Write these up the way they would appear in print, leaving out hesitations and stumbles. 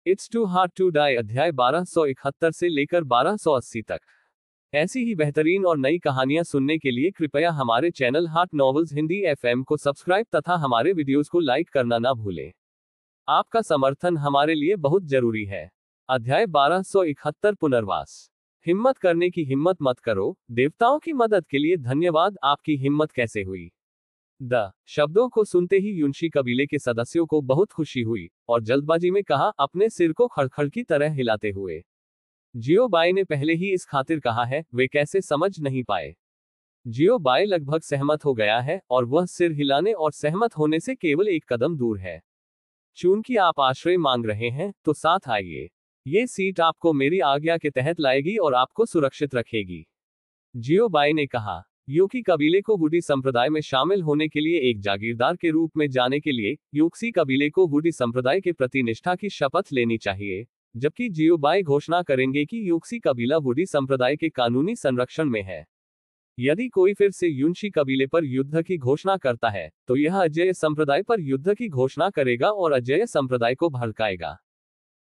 It's too hard to die अध्याय 1271 से लेकर 1280 तक। ऐसी ही बेहतरीन और नई कहानियां सुनने के लिए कृपया हमारे channel heart novels Hindi FM को सब्सक्राइब तथा हमारे वीडियोस को लाइक करना ना भूलें। आपका समर्थन हमारे लिए बहुत जरूरी है। अध्याय 1271 पुनर्वास। हिम्मत करने की हिम्मत मत करो, देवताओं की मदद के लिए धन्यवाद। आपकी हिम्मत कैसे हुई? द शब्दों को सुनते ही युनशी कबीले के सदस्यों को बहुत खुशी हुई और जल्दबाजी में कहा, अपने सिर को खड़खड़ की तरह हिलाते हुए। जियो बाई ने पहले ही इस खातिर कहा है, वे कैसे समझ नहीं पाए। जियो बाई लगभग सहमत हो गया है और वह सिर हिलाने और सहमत होने से केवल एक कदम दूर है। चूंकि आप आश्रय मांग रहे हैं तो साथ आइए। ये सीट आपको मेरी आज्ञा के तहत लाएगी और आपको सुरक्षित रखेगी। जियो बाई ने कहा। यूकी कबीले को वुडी संप्रदाय में शामिल होने के लिए एक जागीरदार के रूप में जाने के लिए यूक्सी कबीले को वुडी संप्रदाय के प्रति निष्ठा की शपथ लेनी चाहिए, जबकि जियो बाई घोषणा करेंगे कि यूक्सी कबीला वुडी संप्रदाय के कानूनी संरक्षण में है। यदि कोई फिर से युनशी कबीले पर युद्ध की घोषणा करता है तो यह अजेय संप्रदाय पर युद्ध की घोषणा करेगा और अजेय संप्रदाय को भड़काएगा।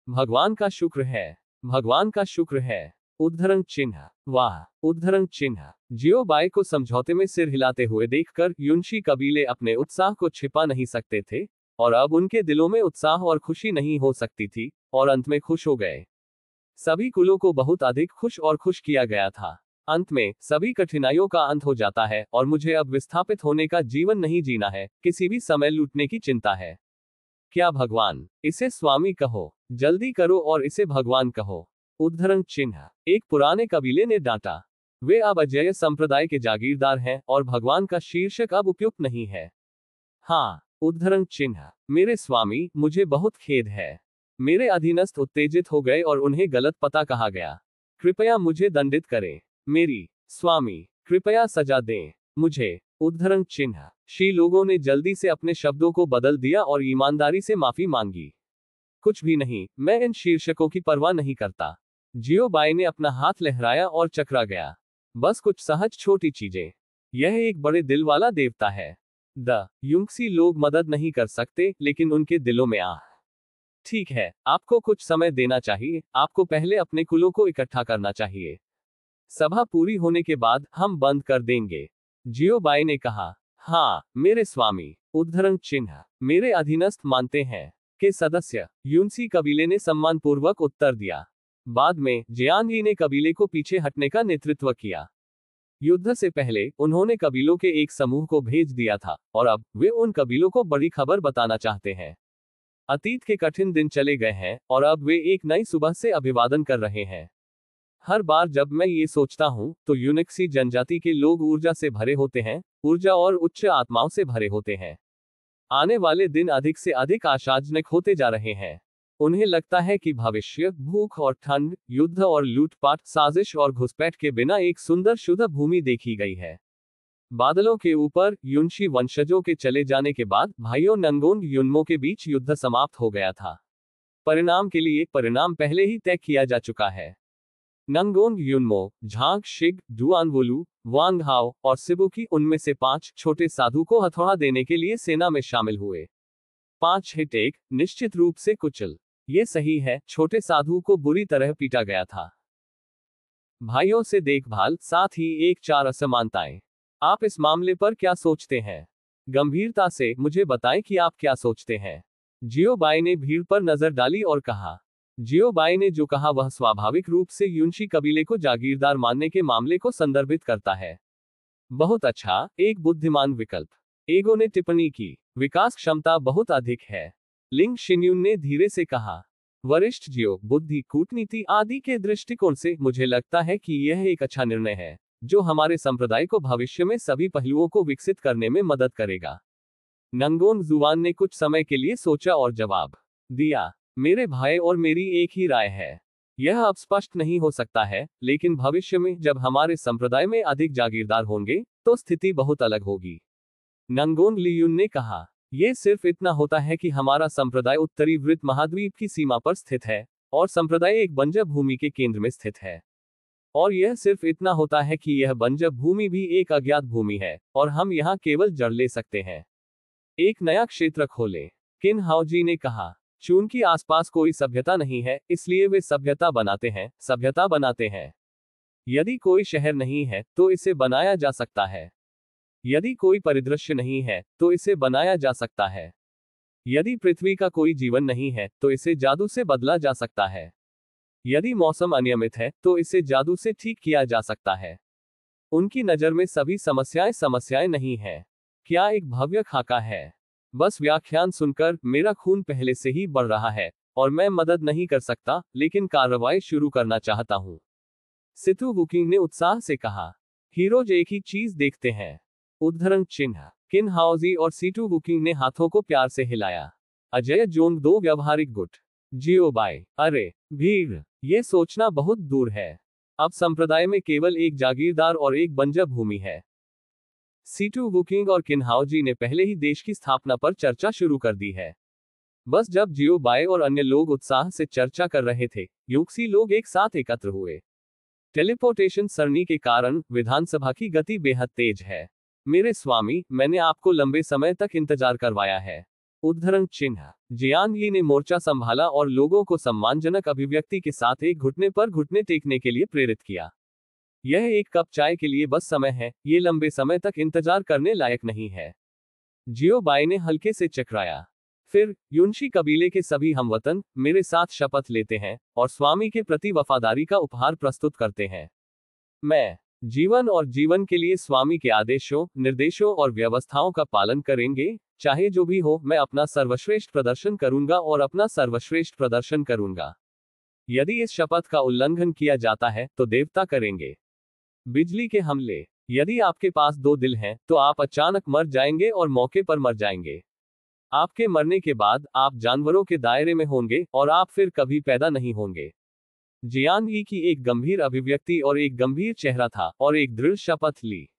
भगवान का शुक्र है, भगवान का शुक्र है। उद्धरण चिन्ह। वाह! उद्धरण चिन्ह। जियो बाई को समझौते में सिर हिलाते हुए देखकर युनशी कबीले अपने उत्साह को छिपा नहीं सकते थे और अब उनके दिलों में उत्साह और खुशी नहीं हो सकती थी और अंत में खुश हो गए। सभी कुलों को बहुत अधिक खुश और खुश किया गया था। अंत में सभी कठिनाइयों का अंत हो जाता है और मुझे अब विस्थापित होने का जीवन नहीं जीना है, किसी भी समय लूटने की चिंता है। क्या भगवान? इसे स्वामी कहो, जल्दी करो और इसे भगवान कहो। उद्धरण चिन्ह। एक पुराने कबीले ने डांटा। वे अब अजेय संप्रदाय के जागीरदार हैं और भगवान का शीर्षक अब उपयुक्त नहीं है। हाँ। उद्धरण चिन्ह। मेरे स्वामी, मुझे बहुत खेद है। मेरे अधीनस्थ उत्तेजित हो गए और उन्हें गलत पता कहा गया। कृपया मुझे दंडित करें। मेरी स्वामी, कृपया सजा दें मुझे। उद्धरण चिन्ह। शी लोगों ने जल्दी से अपने शब्दों को बदल दिया और ईमानदारी से माफी मांगी। कुछ भी नहीं, मैं इन शीर्षकों की परवाह नहीं करता। जियो बाई ने अपना हाथ लहराया और चकरा गया। बस कुछ सहज छोटी चीजें। यह एक बड़े दिल वाला देवता है। द युंक्सी लोग मदद नहीं कर सकते, लेकिन उनके दिलों में आह। ठीक है, आपको कुछ समय देना चाहिए। आपको पहले अपने कुलों को इकट्ठा करना चाहिए। सभा पूरी होने के बाद हम बंद कर देंगे। जियो बाई ने कहा। हाँ, मेरे स्वामी। उद्धरण चिन्ह। मेरे अधीनस्थ मानते हैं के सदस्य। युनसी कबीले ने सम्मानपूर्वक उत्तर दिया। बाद में जियांग ने कबीले को पीछे हटने का नेतृत्व किया। युद्ध से पहले उन्होंने कबीलों के एक समूह को भेज दिया था और अब वे उन कबीलों को बड़ी खबर बताना चाहते हैं। अतीत के कठिन दिन चले गए हैं और अब वे एक नई सुबह से अभिवादन कर रहे हैं। हर बार जब मैं ये सोचता हूँ तो यूनिक्सी जनजाति के लोग ऊर्जा से भरे होते हैं, ऊर्जा और उच्च आत्माओं से भरे होते हैं। आने वाले दिन अधिक से अधिक आशाजनक होते जा रहे हैं। उन्हें लगता है कि भविष्य भूख और ठंड, युद्ध और लूटपाट, साजिश और घुसपैठ के बिना एक सुंदर शुद्ध भूमि देखी गई है। बादलों के ऊपर युनशी वंशजों के चले जाने के बाद भाइयों नंगोन युनमो के बीच युद्ध समाप्त हो गया था। परिणाम के लिए परिणाम पहले ही तय किया जा चुका है। नंगोन युनमो, झांग शिग, डुआनवुलू, वांग हाओ और सिबुकी उनमें से 5 छोटे साधु को हथौड़ा देने के लिए सेना में शामिल हुए। 5 हिट एक निश्चित रूप से कुचल। ये सही है, छोटे साधु को बुरी तरह पीटा गया था। भाइयों से देखभाल, साथ ही 1-4 असमानताएं। आप इस मामले पर क्या सोचते हैं? गंभीरता से मुझे बताएं कि आप क्या सोचते हैं। जियो बाई ने भीड़ पर नजर डाली और कहा। जियो बाई ने जो कहा वह स्वाभाविक रूप से युनशी कबीले को जागीरदार मानने के मामले को संदर्भित करता है। बहुत अच्छा, एक बुद्धिमान विकल्प। एगो ने टिप्पणी की। विकास क्षमता बहुत अधिक है। लिंग शिन्यून ने धीरे से कहा। वरिष्ठ जियो, बुद्धि, कूटनीति आदि के दृष्टिकोण से मुझे लगता है कि यह एक अच्छा निर्णय है जो हमारे संप्रदाय को भविष्य में सभी पहलुओं को विकसित करने में मदद करेगा। नंगोन जुआन ने कुछ समय के लिए सोचा और जवाब दिया। मेरे भाई और मेरी एक ही राय है। यह अब स्पष्ट नहीं हो सकता है, लेकिन भविष्य में जब हमारे संप्रदाय में अधिक जागीरदार होंगे तो स्थिति बहुत अलग होगी। नंगोन लियुन ने कहा। यह सिर्फ इतना होता है कि हमारा संप्रदाय उत्तरी वृत्त महाद्वीप की सीमा पर स्थित है और संप्रदाय एक बंजर भूमि के केंद्र में स्थित है। और यह सिर्फ इतना होता है कि यह बंजर भूमि भी एक अज्ञात भूमि है और हम यहाँ केवल जड़ ले सकते हैं। एक नया क्षेत्र खोलें। किन हाओजी ने कहा। चूंकि आसपास कोई सभ्यता नहीं है, इसलिए वे सभ्यता बनाते हैं। यदि कोई शहर नहीं है, तो इसे बनाया जा सकता है। यदि कोई परिदृश्य नहीं है, तो इसे बनाया जा सकता है। यदि पृथ्वी का कोई जीवन नहीं है, तो इसे जादू से बदला जा सकता है। यदि मौसम अनियमित है, तो इसे जादू से ठीक किया जा सकता है। उनकी नज़र में सभी समस्याएं नहीं हैं। क्या एक भव्य खाका है। बस व्याख्यान सुनकर मेरा खून पहले से ही बढ़ रहा है, और मैं मदद नहीं कर सकता, लेकिन कार्रवाई शुरू करना चाहता हूं। सितु वुकिंग ने उत्साह से कहा। हीरोज एक ही चीज देखते हैं। उद्धरण चिन्ह। किन हाउजी और सीटू वुकिंग ने हाथों को प्यार से हिलाया। अजय जोंग 2 व्यावहारिक गुट। जियो बाय। अरे भीड़, ये सोचना बहुत दूर है। अब संप्रदाय में केवल एक जागीरदार और एक बंजर भूमि है। सीटू वुकिंग और किनहाउजी ने पहले ही देश की स्थापना पर चर्चा शुरू कर दी है। बस जब जियो बाय और अन्य लोग उत्साह से चर्चा कर रहे थे, यूक्सी लोग एक साथ एकत्र हुए। टेलीपोर्टेशन सरणी के कारण विधानसभा की गति बेहद तेज है। मेरे स्वामी, मैंने आपको लंबे समय तक इंतजार करवाया है। उद्धरण चिन्ह। जियांग यी ने मोर्चा संभाला और लोगों को सम्मानजनक अभिव्यक्ति के साथ एक घुटने पर घुटने टेकने के लिए प्रेरित किया। यह एक कप चाय के लिए बस समय है, ये लंबे समय तक इंतजार करने लायक नहीं है। जियो बाय ने हल्के से चकराया। फिर युनशी कबीले के सभी हमवतन मेरे साथ शपथ लेते हैं और स्वामी के प्रति वफादारी का उपहार प्रस्तुत करते हैं। मैं जीवन के लिए स्वामी के आदेशों, निर्देशों और व्यवस्थाओं का पालन करेंगे, चाहे जो भी हो। मैं अपना सर्वश्रेष्ठ प्रदर्शन करूंगा और अपना सर्वश्रेष्ठ प्रदर्शन करूंगा। यदि इस शपथ का उल्लंघन किया जाता है, तो देवता करेंगे। बिजली के हमले। यदि आपके पास 2 दिल हैं, तो आप अचानक मर जाएंगे और मौके पर मर जाएंगे। आपके मरने के बाद आप जानवरों के दायरे में होंगे और आप फिर कभी पैदा नहीं होंगे। जियांग यी की एक गंभीर अभिव्यक्ति और एक गंभीर चेहरा था और एक दृढ़ शपथ ली।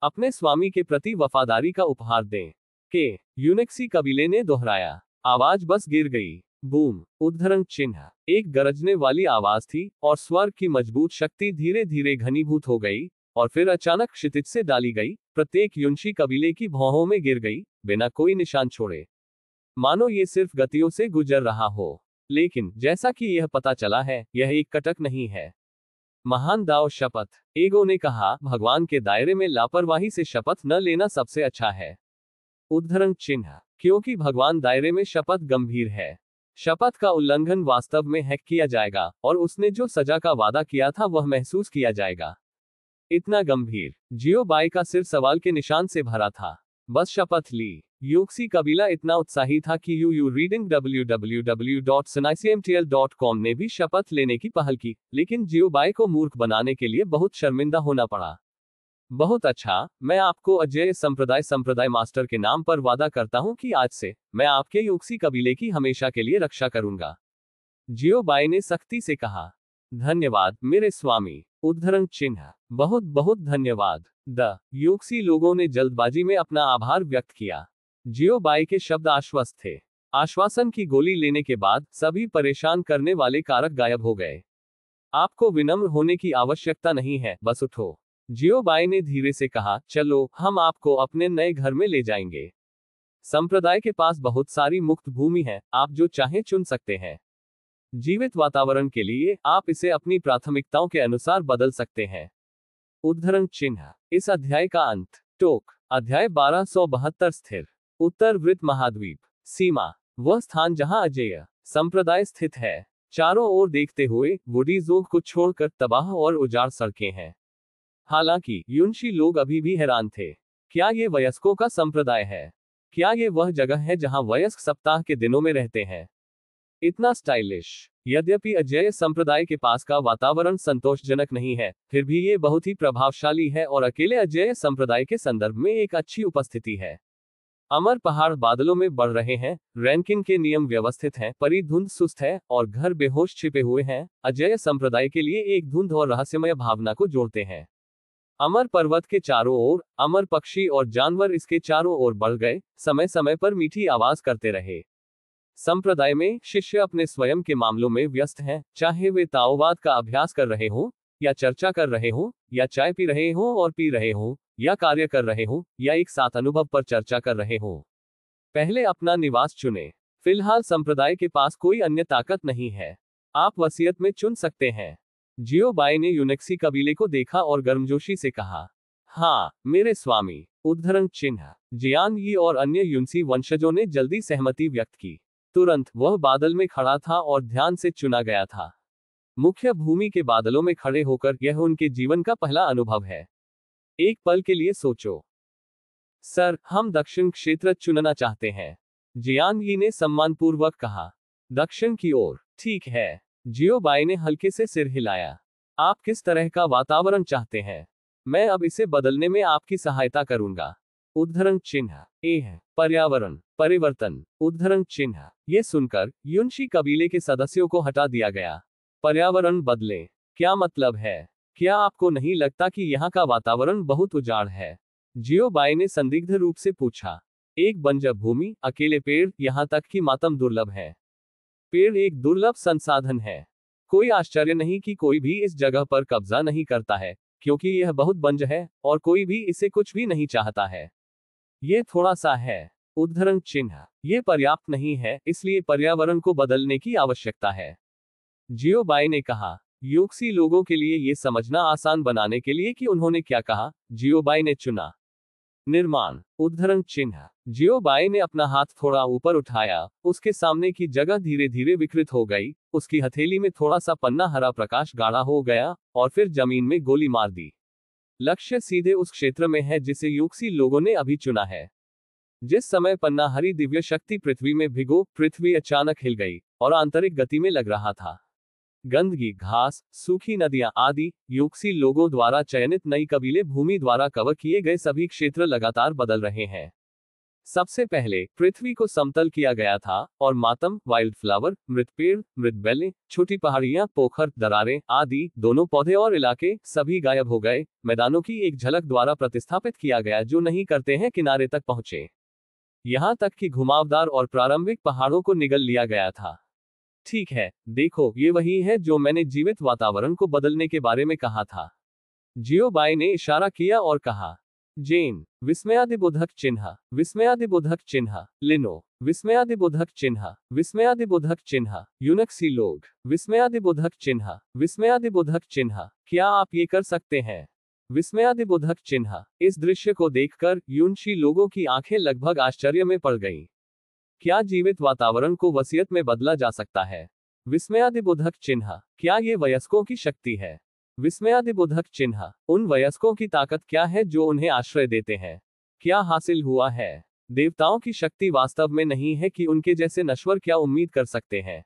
अपने स्वामी के प्रति वफादारी का उपहार दें। के यूनेक्सी कबीले ने दोहराया। आवाज बस गिर गई। बूम। उद्धरण चिन्ह। एक गरजने वाली आवाज थी और स्वर्ग की मजबूत शक्ति धीरे धीरे घनीभूत हो गई और फिर अचानक क्षितिज से डाली गई, प्रत्येक युनशी कबीले की भौहों में गिर गई, बिना कोई निशान छोड़े। मानो ये सिर्फ गतियों से गुजर रहा हो। लेकिन जैसा कि यह पता चला है, यह एक कटक नहीं है। महान दाओ शपथ। एगो ने कहा, भगवान के दायरे में लापरवाही से शपथ न लेना सबसे अच्छा है। उद्धरण चिन्ह। क्योंकि भगवान दायरे में शपथ गंभीर है। शपथ का उल्लंघन वास्तव में हैक किया जाएगा और उसने जो सजा का वादा किया था वह महसूस किया जाएगा। इतना गंभीर। जियो बाय का सिर सवाल के निशान से भरा था। बस शपथ ली। यूक्सी कबीला इतना उत्साही था कि यू रीडिंग www.snicmtl.com ने भी शपथ लेने की पहल की, लेकिन जियो बाय को मूर्ख बनाने के लिए बहुत शर्मिंदा होना पड़ा। बहुत अच्छा, मैं आपको अजेय संप्रदाय मास्टर के नाम पर वादा करता हूं कि आज से मैं आपके यूक्सी कबीले की हमेशा के लिए रक्षा करूंगा। जियो बाय ने सख्ती से कहा। धन्यवाद मेरे स्वामी। उद्धरण चिन्ह। बहुत बहुत धन्यवाद। द यूक्सी लोगों ने जल्दबाजी में अपना आभार व्यक्त किया। जियो बाय के शब्द आश्वस्त थे। आश्वासन की गोली लेने के बाद सभी परेशान करने वाले कारक गायब हो गए। आपको विनम्र होने की आवश्यकता नहीं है, बस उठो। जियो बाय ने धीरे से कहा, चलो हम आपको अपने नए घर में ले जाएंगे। संप्रदाय के पास बहुत सारी मुक्त भूमि है, आप जो चाहें चुन सकते हैं। जीवित वातावरण के लिए आप इसे अपनी प्राथमिकताओं के अनुसार बदल सकते हैं। उद्धरण चिन्ह। इस अध्याय का अंत। टोक। अध्याय 1272 स्थिर। उत्तर वृत्त महाद्वीप। सीमा। वह स्थान जहां अजेय संप्रदाय स्थित है। चारों ओर देखते हुए वुडी जोग को छोड़कर तबाह और उजाड़ सड़कें हैं। हालांकि युनशी लोग अभी भी हैरान थे। क्या ये वयस्कों का संप्रदाय है? क्या ये वह जगह है जहां वयस्क सप्ताह के दिनों में रहते हैं? इतना स्टाइलिश। यद्यपि अजेय संप्रदाय के पास का वातावरण संतोषजनक नहीं है, फिर भी ये बहुत ही प्रभावशाली है और अकेले अजेय संप्रदाय के संदर्भ में एक अच्छी उपस्थिति है। अमर पहाड़ बादलों में बढ़ रहे हैं, रैंकिंग के नियम व्यवस्थित हैं, परी धुंध सुस्त है और घर बेहोश छिपे हुए हैं, अजेय संप्रदाय के लिए एक धुंध और रहस्यमय भावना को जोड़ते हैं। अमर पर्वत के चारों ओर अमर पक्षी और जानवर इसके चारों ओर बढ़ गए, समय समय पर मीठी आवाज करते रहे। संप्रदाय में शिष्य अपने स्वयं के मामलों में व्यस्त हैं, चाहे वे ताओवाद का अभ्यास कर रहे हों, या चर्चा कर रहे हों, या चाय पी रहे हों और पी रहे हों, या कार्य कर रहे हों, या एक साथ अनुभव पर चर्चा कर रहे हों। पहले अपना निवास चुनें, फिलहाल संप्रदाय के पास कोई अन्य ताकत नहीं है। आप वसीयत में चुन सकते हैं। जियो बाई ने यूनेक्सी कबीले को देखा और गर्मजोशी से कहा, हाँ मेरे स्वामी। उद्धरण चिन्ह। जियान यी और अन्य यूनसी वंशजों ने जल्दी सहमति व्यक्त की। तुरंत वह बादल में खड़ा था और ध्यान से चुना गया था। मुख्य भूमि के बादलों में खड़े होकर यह उनके जीवन का पहला अनुभव है। एक पल के लिए सोचो। सर, हम दक्षिण क्षेत्र चुनना चाहते हैं, जियान यी ने सम्मानपूर्वक कहा। दक्षिण की ओर, ठीक है। जियो बाई ने हल्के से सिर हिलाया। आप किस तरह का वातावरण चाहते हैं? मैं अब इसे बदलने में आपकी सहायता करूंगा। उद्धरण चिन्ह। पर्यावरण परिवर्तन। उद्धरण चिन्ह। ये सुनकर युनशी कबीले के सदस्यों को हटा दिया गया। पर्यावरण बदले, क्या मतलब है? क्या आपको नहीं लगता कि यहाँ का वातावरण बहुत उजाड़ है? जियो बाई ने संदिग्ध रूप से पूछा। एक बंजर भूमि, अकेले पेड़, यहाँ तक कि मातम दुर्लभ है। पेड़ एक दुर्लभ संसाधन है। कोई आश्चर्य नहीं कि कोई भी इस जगह पर कब्जा नहीं करता है, क्योंकि यह बहुत बंजर है और कोई भी इसे कुछ भी नहीं चाहता है। ये थोड़ा सा है। उद्धरण चिन्ह। ये पर्याप्त नहीं है, इसलिए पर्यावरण को बदलने की आवश्यकता है। जियो बाई ने कहा। यूक्सी लोगों के लिए ये समझना आसान बनाने के लिए कि उन्होंने क्या कहा, जियो बाई ने चुना निर्माण। उद्धरण चिन्ह। जियो बाई ने अपना हाथ थोड़ा ऊपर उठाया, उसके सामने की जगह धीरे धीरे विकृत हो गई, उसकी हथेली में थोड़ा सा पन्ना हरा प्रकाश गाढ़ा हो गया, और फिर जमीन में गोली मार दी। लक्ष्य सीधे उस क्षेत्र में है जिसे यूक्सी लोगों ने अभी चुना है। जिस समय पन्ना हरी दिव्य शक्ति पृथ्वी में भिगो, पृथ्वी अचानक हिल गई और आंतरिक गति में लग रहा था। गंदगी, घास, सूखी नदियां आदि, यूक्सी लोगों द्वारा चयनित नई कबीले भूमि द्वारा कवर किए गए सभी क्षेत्र लगातार बदल रहे हैं। सबसे पहले पृथ्वी को समतल किया गया था और मातम, वाइल्ड फ्लावर, मृत पेड़, मृत बेलें, छोटी पहाड़ियां, पोखर, दरारें आदि, दोनों पौधे और इलाके, सभी गायब हो गए। मैदानों की एक झलक द्वारा प्रतिस्थापित किया गया जो नहीं करते हैं किनारे तक पहुंचे। यहां तक कि घुमावदार और प्रारंभिक पहाड़ों को निगल लिया गया था। ठीक है, देखो, ये वही है जो मैंने जीवित वातावरण को बदलने के बारे में कहा था। जियो बाई ने इशारा किया और कहा। जेन, विस्मयादिबोधक चिन्ह, विस्मयादिबोधक चिन्ह, लिनो, विस्मयादिबोधक चिन्ह, विस्मयादिबोधक चिन्ह, यूनक्सी लोग, विस्मयादिबोधक चिन्ह, विस्मयादिबोधक चिन्ह, क्या आप ये कर सकते हैं? विस्मयादिबोधक चिन्ह। इस दृश्य को देखकर यूनशी लोगों की आंखें लगभग आश्चर्य में पड़ गईं। क्या जीवित वातावरण को वसीयत में बदला जा सकता है? विस्मयादिबोधक चिन्ह। क्या ये वयस्कों की शक्ति है? विस्मयादिबोधक चिन्ह। उन वयस्कों की ताकत क्या है जो उन्हें आश्रय देते हैं? क्या हासिल हुआ है? देवताओं की शक्ति वास्तव में नहीं है कि उनके जैसे नश्वर क्या उम्मीद कर सकते हैं?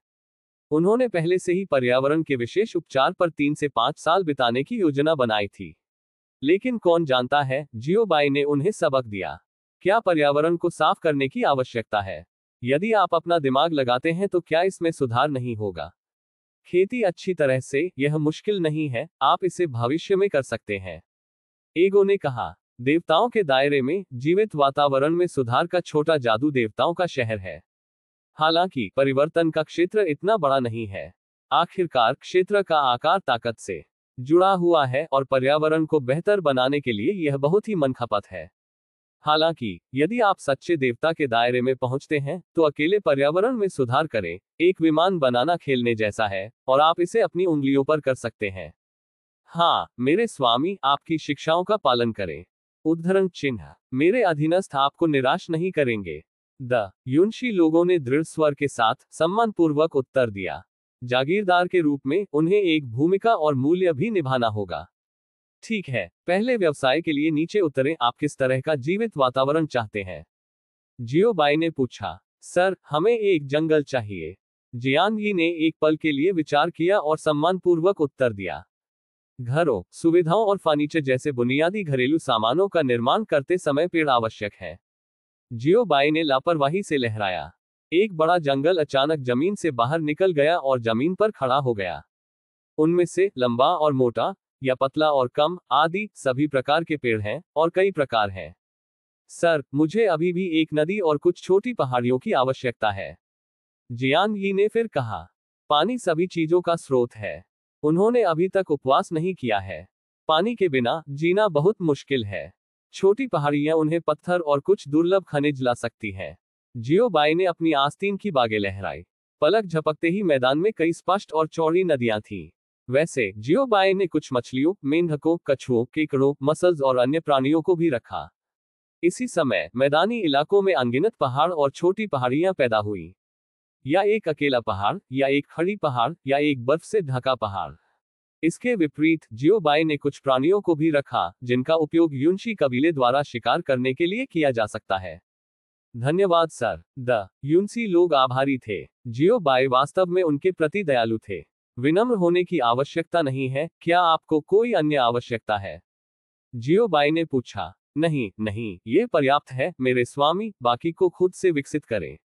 उन्होंने पहले से ही पर्यावरण के विशेष उपचार पर 3 से 5 साल बिताने की योजना बनाई थी। लेकिन कौन जानता है, जियो बाई ने उन्हें सबक दिया। क्या पर्यावरण को साफ करने की आवश्यकता है? यदि आप अपना दिमाग लगाते हैं तो क्या इसमें सुधार नहीं होगा? खेती अच्छी तरह से, यह मुश्किल नहीं है, आप इसे भविष्य में कर सकते हैं। एगो ने कहा। देवताओं के दायरे में जीवित वातावरण में सुधार का छोटा जादू देवताओं का शहर है। हालांकि परिवर्तन का क्षेत्र इतना बड़ा नहीं है। आखिरकार क्षेत्र का आकार ताकत से जुड़ा हुआ है और पर्यावरण को बेहतर बनाने के लिए यह बहुत ही मनखपत है। हालांकि यदि आप सच्चे देवता के दायरे में पहुंचते हैं तो अकेले पर्यावरण में सुधार करें, एक विमान बनाना खेलने जैसा है, और आप इसे अपनी उंगलियों पर कर सकते हैं। हाँ मेरे स्वामी, आपकी शिक्षाओं का पालन करें। उद्धरण चिन्ह। मेरे अधीनस्थ आपको निराश नहीं करेंगे। द यूनशी लोगों ने दृढ़ स्वर के साथ सम्मानपूर्वक उत्तर दिया। जागीरदार के रूप में उन्हें एक भूमिका और मूल्य भी निभाना होगा। ठीक है, पहले व्यवसाय के लिए नीचे उतरें। आप किस तरह का जीवित वातावरण चाहते हैं? जियो बाई ने पूछा। सर, हमें एक जंगल चाहिए। जियान यी ने एक पल के लिए विचार किया और सम्मानपूर्वक उत्तर दिया। घरों, सुविधाओं और फर्नीचर जैसे बुनियादी घरेलू सामानों का निर्माण करते समय पेड़ आवश्यक है। जियो बाई ने लापरवाही से लहराया। एक बड़ा जंगल अचानक जमीन से बाहर निकल गया और जमीन पर खड़ा हो गया। उनमें से लंबा और मोटा, या पतला और कम, आदि सभी प्रकार के पेड़ हैं, और कई प्रकार हैं। सर, मुझे अभी भी एक नदी और कुछ छोटी पहाड़ियों की आवश्यकता है। जियान यी ने फिर कहा। पानी सभी चीजों का स्रोत है। उन्होंने अभी तक उपवास नहीं किया है। पानी के बिना जीना बहुत मुश्किल है। छोटी पहाड़ियां उन्हें पत्थर और कुछ दुर्लभ खनिज ला सकती हैं। जियोबाई ने अपनी आस्तीन की बागें लहराई। पलक झपकते ही मैदान में कई स्पष्ट और चौड़ी नदियां थीं। वैसे जियोबाई ने कुछ मछलियों, मेंढकों, कछुओं, केकड़ों, मसल्स और अन्य प्राणियों को भी रखा। इसी समय मैदानी इलाकों में अनगिनत पहाड़ और छोटी पहाड़ियां पैदा हुई। या एक अकेला पहाड़, या एक खड़ी पहाड़, या एक बर्फ से ढका पहाड़। इसके विपरीत जियोबाई ने कुछ प्राणियों को भी रखा जिनका उपयोग युनशी कबीले द्वारा शिकार करने के लिए किया जा सकता है। धन्यवाद सर। द युनसी लोग आभारी थे। जियोबाई वास्तव में उनके प्रति दयालु थे। विनम्र होने की आवश्यकता नहीं है, क्या आपको कोई अन्य आवश्यकता है? जियोबाई ने पूछा। नहीं नहीं, ये पर्याप्त है मेरे स्वामी, बाकी को खुद से विकसित करें।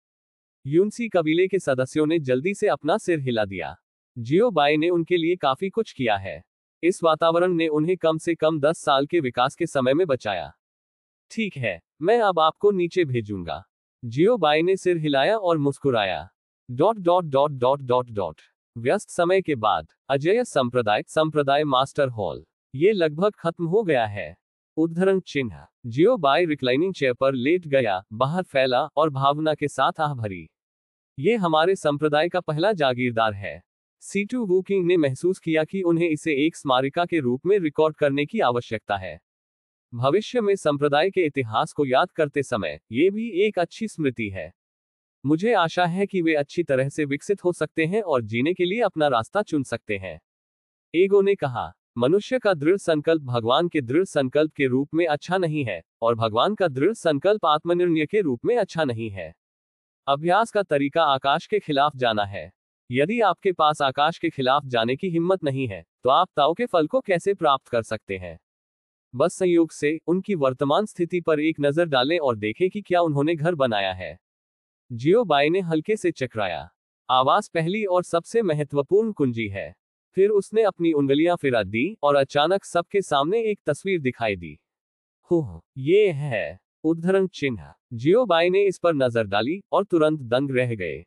युनसी कबीले के सदस्यों ने जल्दी से अपना सिर हिला दिया। जियोबाई ने उनके लिए काफी कुछ किया है। इस वातावरण ने उन्हें कम से कम 10 साल के विकास के समय में बचाया। ठीक है, मैं अब आपको नीचे भेजूंगा। जियोबाई ने सिर हिलाया और मुस्कुराया। व्यस्त समय के बाद अजेय संप्रदाय मास्टर हॉल। ये लगभग खत्म हो गया है। उद्धरण चिन्ह। जियोबाई रिक्लाइनिंग चेयर पर लेट गया, बाहर फैला और भावना के साथ आह भरी। ये हमारे संप्रदाय का पहला जागीरदार है। सीटू वुकिंग ने महसूस किया कि उन्हें इसे एक स्मारिका के रूप में रिकॉर्ड करने की आवश्यकता है। भविष्य में संप्रदाय के इतिहास को याद करते समय ये भी एक अच्छी स्मृति है। मुझे आशा है कि वे अच्छी तरह से विकसित हो सकते हैं और जीने के लिए अपना रास्ता चुन सकते हैं। एगो ने कहा, मनुष्य का दृढ़ संकल्प भगवान के दृढ़ संकल्प के रूप में अच्छा नहीं है, और भगवान का दृढ़ संकल्प आत्मनिर्णय के रूप में अच्छा नहीं है। अभ्यास का तरीका आकाश के खिलाफ जाना है। यदि आपके पास आकाश के खिलाफ जाने की हिम्मत नहीं है, तो आप ताओ के फल को कैसे प्राप्त कर सकते हैं? बस संयोग से उनकी वर्तमान स्थिति पर एक नजर डालें और देखें कि क्या उन्होंने घर बनाया है। जियोबाई ने हल्के से चकराया। आवाज पहली और सबसे महत्वपूर्ण कुंजी है। फिर उसने अपनी उंगलियां फिरा दी और अचानक सबके सामने एक तस्वीर दिखाई दी। ये है। उद्धरण चिन्ह। जियोबाई ने इस पर नजर डाली और तुरंत दंग रह गए।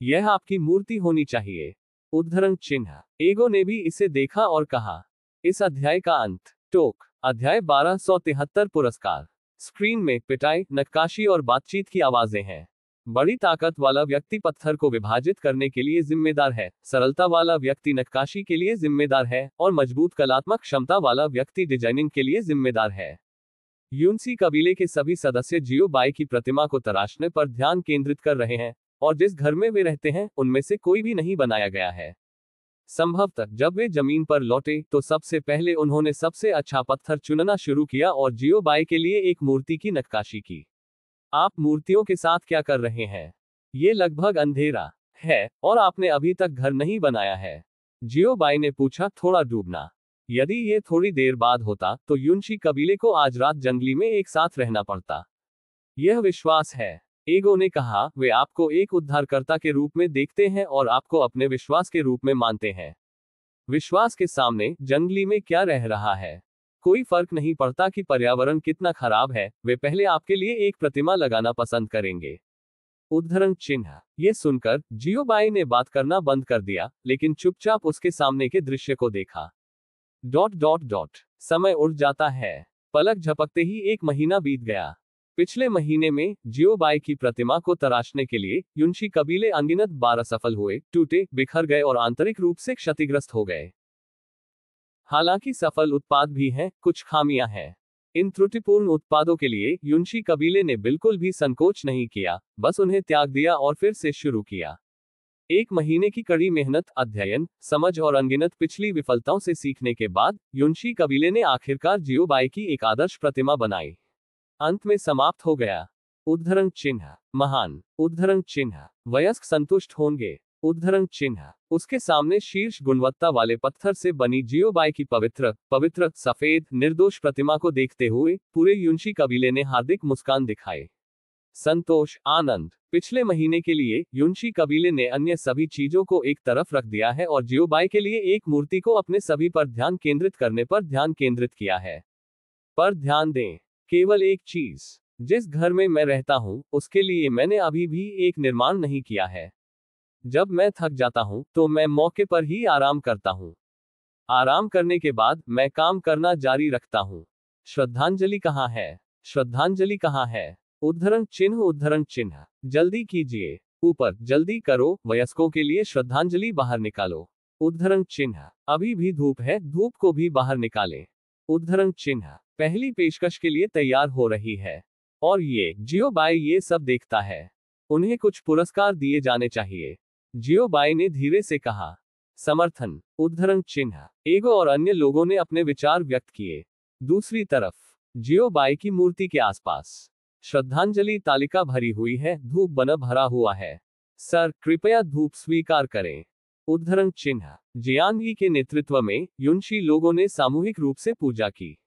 यह आपकी मूर्ति होनी चाहिए। उद्धरण चिन्ह। एगो ने भी इसे देखा और कहा। इस अध्याय का अंत। टोक। अध्याय 1273 पुरस्कार। स्क्रीन में पिटाई, नक्काशी और बातचीत की आवाजें हैं। बड़ी ताकत वाला व्यक्ति पत्थर को विभाजित करने के लिए जिम्मेदार है, सरलता वाला व्यक्ति नक्काशी के लिए जिम्मेदार है, और मजबूत कलात्मक क्षमता वाला व्यक्ति डिजाइनिंग के लिए जिम्मेदार है। युनसी कबीले के सभी सदस्य जियोबाई की प्रतिमा को तराशने पर ध्यान केंद्रित कर रहे हैं, और जिस घर में वे रहते हैं उनमें से कोई भी नहीं बनाया गया है। संभवतः जब वे जमीन पर लौटे तो सबसे पहले उन्होंने सबसे अच्छा पत्थर चुनना शुरू किया और जियोबाई के लिए एक मूर्ति की नक्काशी की। आप मूर्तियों के साथ क्या कर रहे हैं? ये लगभग अंधेरा है और आपने अभी तक घर नहीं बनाया है। जियोबाई ने पूछा, थोड़ा डूबना। यदि ये थोड़ी देर बाद होता तो युनशी कबीले को आज रात जंगली में एक साथ रहना पड़ता। यह विश्वास है। एगो ने कहा, वे आपको एक उद्धारकर्ता के रूप में देखते हैं और आपको अपने विश्वास के रूप में मानते हैं। विश्वास के सामने जंगली में क्या रह रहा है? कोई फर्क नहीं पड़ता कि पर्यावरण कितना खराब है, वे पहले आपके लिए एक प्रतिमा लगाना पसंद करेंगे। उद्धरण चिन्ह। ये सुनकर जियोबाई ने बात करना बंद कर दिया, लेकिन चुपचाप उसके सामने के दृश्य को देखा। समय उड़ जाता है। पलक झपकते ही 1 महीना बीत गया। पिछले महीने में जियोबाई की प्रतिमा को तराशने के लिए युनशी कबीले अनगिनत 12 सफल हुए, टूटे, बिखर गए और आंतरिक रूप से क्षतिग्रस्त हो गए। हालांकि सफल उत्पाद भी हैं, कुछ खामियां हैं। इन त्रुटिपूर्ण उत्पादों के लिए युनशी कबीले ने बिल्कुल भी संकोच नहीं किया, बस उन्हें त्याग दिया और फिर से शुरू किया। 1 महीने की कड़ी मेहनत, अध्ययन, समझ और अनगिनत पिछली विफलताओं से सीखने के बाद युनशी कबीले ने आखिरकार जियोबाई की एक आदर्श प्रतिमा बनाई। अंत में समाप्त हो गया। उद्धरण चिन्ह। महान। उद्धरण चिन्ह। वयस्क संतुष्ट होंगे। उद्धरण चिन्ह। उसके सामने शीर्ष गुणवत्ता वाले पत्थर से बनी जियोबाई की पवित्र सफेद निर्दोष प्रतिमा को देखते हुए पूरे युनशी कबीले ने हार्दिक मुस्कान दिखाए। संतोष, आनंद। पिछले महीने के लिए युनशी कबीले ने अन्य सभी चीजों को एक तरफ रख दिया है और जियोबाई के लिए एक मूर्ति को अपने सभी पर ध्यान केंद्रित करने पर ध्यान केंद्रित किया है। पर ध्यान दें, केवल एक चीज, जिस घर में मैं रहता हूं उसके लिए मैंने अभी भी एक निर्माण नहीं किया है। जब मैं थक जाता हूं तो मैं मौके पर ही आराम करता हूं। आराम करने के बाद मैं काम करना जारी रखता हूं। श्रद्धांजलि कहाँ है? श्रद्धांजलि कहाँ है? उद्धरण चिन्ह। जल्दी कीजिए, ऊपर, जल्दी करो, वयस्कों के लिए श्रद्धांजलि, बाहर निकालो। उद्धरण चिन्ह। अभी भी धूप है, धूप को भी बाहर निकालें। उद्धरण चिन्ह। पहली पेशकश के लिए तैयार हो रही है। और ये जियो बाई ये सब देखता है। उन्हें कुछ पुरस्कार दिए जाने चाहिए। जियो बाई ने धीरे से कहा। समर्थन। उद्धरण चिन्ह। एगो और अन्य लोगों ने अपने विचार व्यक्त किए। दूसरी तरफ जियो बाई की मूर्ति के आसपास श्रद्धांजलि तालिका भरी हुई है, धूप बना भरा हुआ है। सर, कृपया धूप स्वीकार करें। उद्धरण चिन्ह। जियांगी के नेतृत्व में युनशी लोगों ने सामूहिक रूप से पूजा की।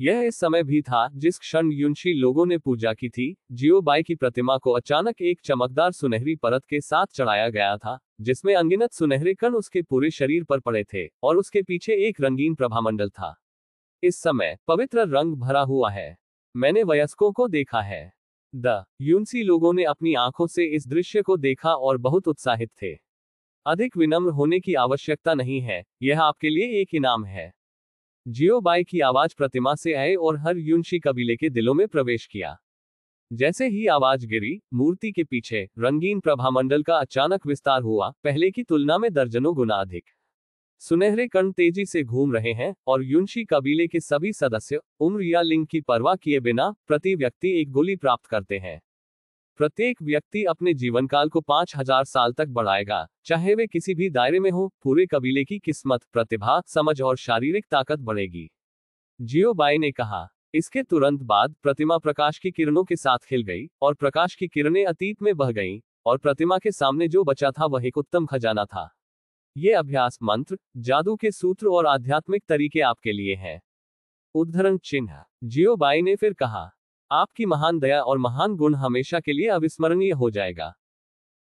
यह इस समय भी था जिस क्षण युनशी लोगों ने पूजा की थी। जियो बाई की प्रतिमा को अचानक एक चमकदार सुनहरी परत के साथ चढ़ाया गया था, जिसमें अनगिनत सुनहरे कण उसके पूरे शरीर पर पड़े थे, और उसके पीछे एक रंगीन प्रभामंडल था। इस समय पवित्र रंग भरा हुआ है। मैंने वयस्कों को देखा है। द युनशी लोगों ने अपनी आंखों से इस दृश्य को देखा और बहुत उत्साहित थे। अधिक विनम्र होने की आवश्यकता नहीं है, यह आपके लिए एक इनाम है। जियो बाई की आवाज प्रतिमा से आई और हर युनशी कबीले के दिलों में प्रवेश किया। जैसे ही आवाज गिरी, मूर्ति के पीछे रंगीन प्रभामंडल का अचानक विस्तार हुआ, पहले की तुलना में दर्जनों गुना अधिक। सुनहरे कण तेजी से घूम रहे हैं, और युनशी कबीले के सभी सदस्य उम्र या लिंग की परवाह किए बिना प्रति व्यक्ति एक गोली प्राप्त करते हैं। प्रत्येक व्यक्ति अपने जीवनकाल को 5000 साल तक बढ़ाएगा, चाहे वे किसी भी दायरे में हो। पूरे कबीले की किस्मत, प्रतिभा, समझ और शारीरिक ताकत बढ़ेगी। जियो बाई ने कहा। इसके तुरंत बाद प्रतिमा प्रकाश की किरणों के साथ खिल गई, और प्रकाश की किरणें अतीत में बह गईं, और प्रतिमा के सामने जो बचा था वह एक उत्तम खजाना था। ये अभ्यास, मंत्र, जादू के सूत्र और आध्यात्मिक तरीके आपके लिए हैं। उद्धरण चिन्ह। जियो बाई ने फिर कहा। आपकी महान दया और महान गुण हमेशा के लिए अविस्मरणीय हो जाएगा।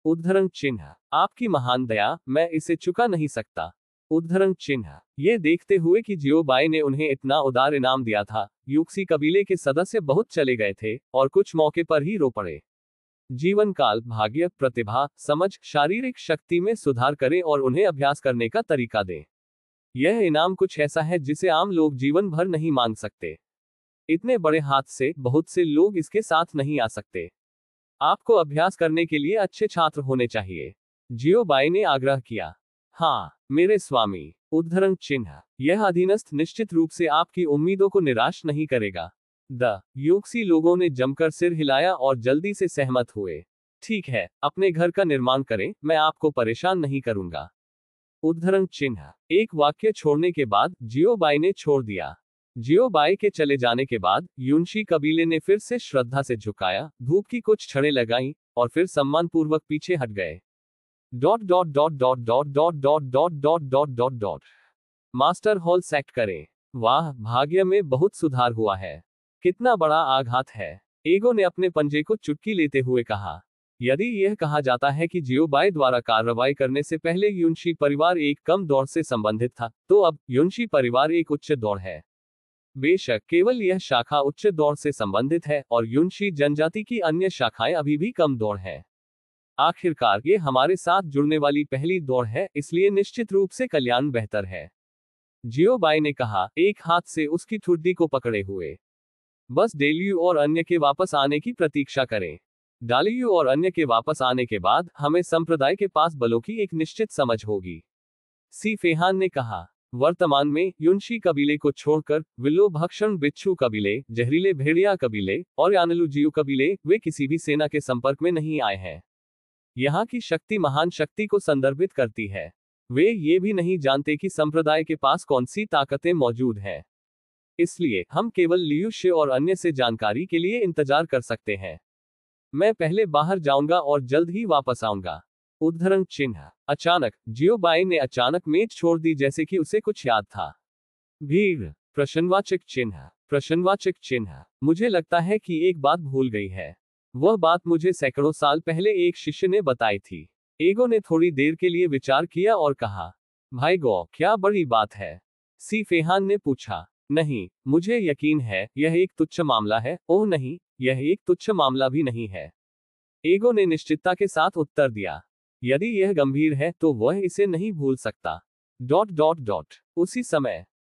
उद्धरण चिन्ह। आपकी महान दया, मैं इसे चुका नहीं सकता। उद्धरण चिन्ह। ये देखते हुए कि जियो बाई ने उन्हें इतना उदार इनाम दिया था, युक्सी कबीले के सदस्य बहुत चले गए थे, और कुछ मौके पर ही रो पड़े। जीवन काल, भाग्य, प्रतिभा, समझ, शारीरिक शक्ति में सुधार करें और उन्हें अभ्यास करने का तरीका दें। यह इनाम कुछ ऐसा है जिसे आम लोग जीवन भर नहीं मांग सकते। इतने बड़े हाथ से बहुत से लोग इसके साथ नहीं आ सकते। आपको अभ्यास करने के लिए अच्छे छात्र होने चाहिए। जियो बाई ने आग्रह किया। हाँ, मेरे स्वामी। उद्धरण चिन्ह। यह अधीनस्थ निश्चित रूप से आपकी उम्मीदों को निराश नहीं करेगा। द युक्सी लोगों ने जमकर सिर हिलाया और जल्दी से सहमत हुए। ठीक है, अपने घर का निर्माण करें, मैं आपको परेशान नहीं करूंगा। उद्धरण चिन्ह। एक वाक्य छोड़ने के बाद जियो बाई ने छोड़ दिया। जियो बाई के चले जाने के बाद युनशी कबीले ने फिर से श्रद्धा से झुकाया, धूप की कुछ छड़ें लगाईं, और फिर सम्मानपूर्वक पीछे हट गए। मास्टर हॉल सेक्ट करें। वाह, भाग्य में बहुत सुधार हुआ है। कितना बड़ा आघात है। एगो ने अपने पंजे को चुटकी लेते हुए कहा। यदि यह कहा जाता है कि जियो बाई द्वारा कार्रवाई करने से पहले युनशी परिवार एक कम दौड़ से संबंधित था, तो अब युनशी परिवार एक उच्च दौड़ है। बेशक केवल यह शाखा उच्च दौड़ से संबंधित है, और युनशी जनजाति की अन्य शाखाएं अभी भी कम दौड़ है। आखिरकार ये हमारे साथ जुड़ने वाली पहली दौड़ है, इसलिए निश्चित रूप से कल्याण बेहतर है। जियो बाई ने कहा, एक हाथ से उसकी ठुड्डी को पकड़े हुए। बस डेलियू और अन्य के वापस आने की प्रतीक्षा करें। डालियू और अन्य के वापस आने के बाद हमें संप्रदाय के पास बलों की एक निश्चित समझ होगी। सी फेहान ने कहा। वर्तमान में युनशी कबीले को छोड़कर विल्लो भक्षण बिच्छू कबीले, जहरीले भेड़िया कबीले और यानलुजियू कबीले, वे किसी भी सेना के संपर्क में नहीं आए हैं। यहाँ की शक्ति महान शक्ति को संदर्भित करती है। वे ये भी नहीं जानते कि संप्रदाय के पास कौन सी ताकतें मौजूद हैं। इसलिए हम केवल लियुशे और अन्य से जानकारी के लिए इंतजार कर सकते हैं। मैं पहले बाहर जाऊंगा और जल्द ही वापस आऊंगा। उद्धरण चिन्ह। अचानक जियो बाई ने अचानक मेज छोड़ दी, जैसे कि उसे कुछ याद था। भीड़। प्रश्नवाचक चिन्ह। प्रश्नवाचक चिन्ह। मुझे लगता है कि एक बात भूल गई है। वह बात मुझे सैकड़ों साल पहले एक शिष्य ने बताई थी। एगो ने थोड़ी देर के लिए विचार किया और कहा, भाई गो, क्या बड़ी बात है? सी फेहान ने पूछा। नहीं, मुझे यकीन है यह एक तुच्छ मामला है। ओह नहीं, यह एक तुच्छ मामला भी नहीं है। एगो ने निश्चितता के साथ उत्तर दिया। यदि यह गंभीर है तो वह इसे नहीं भूल सकता। उसी समय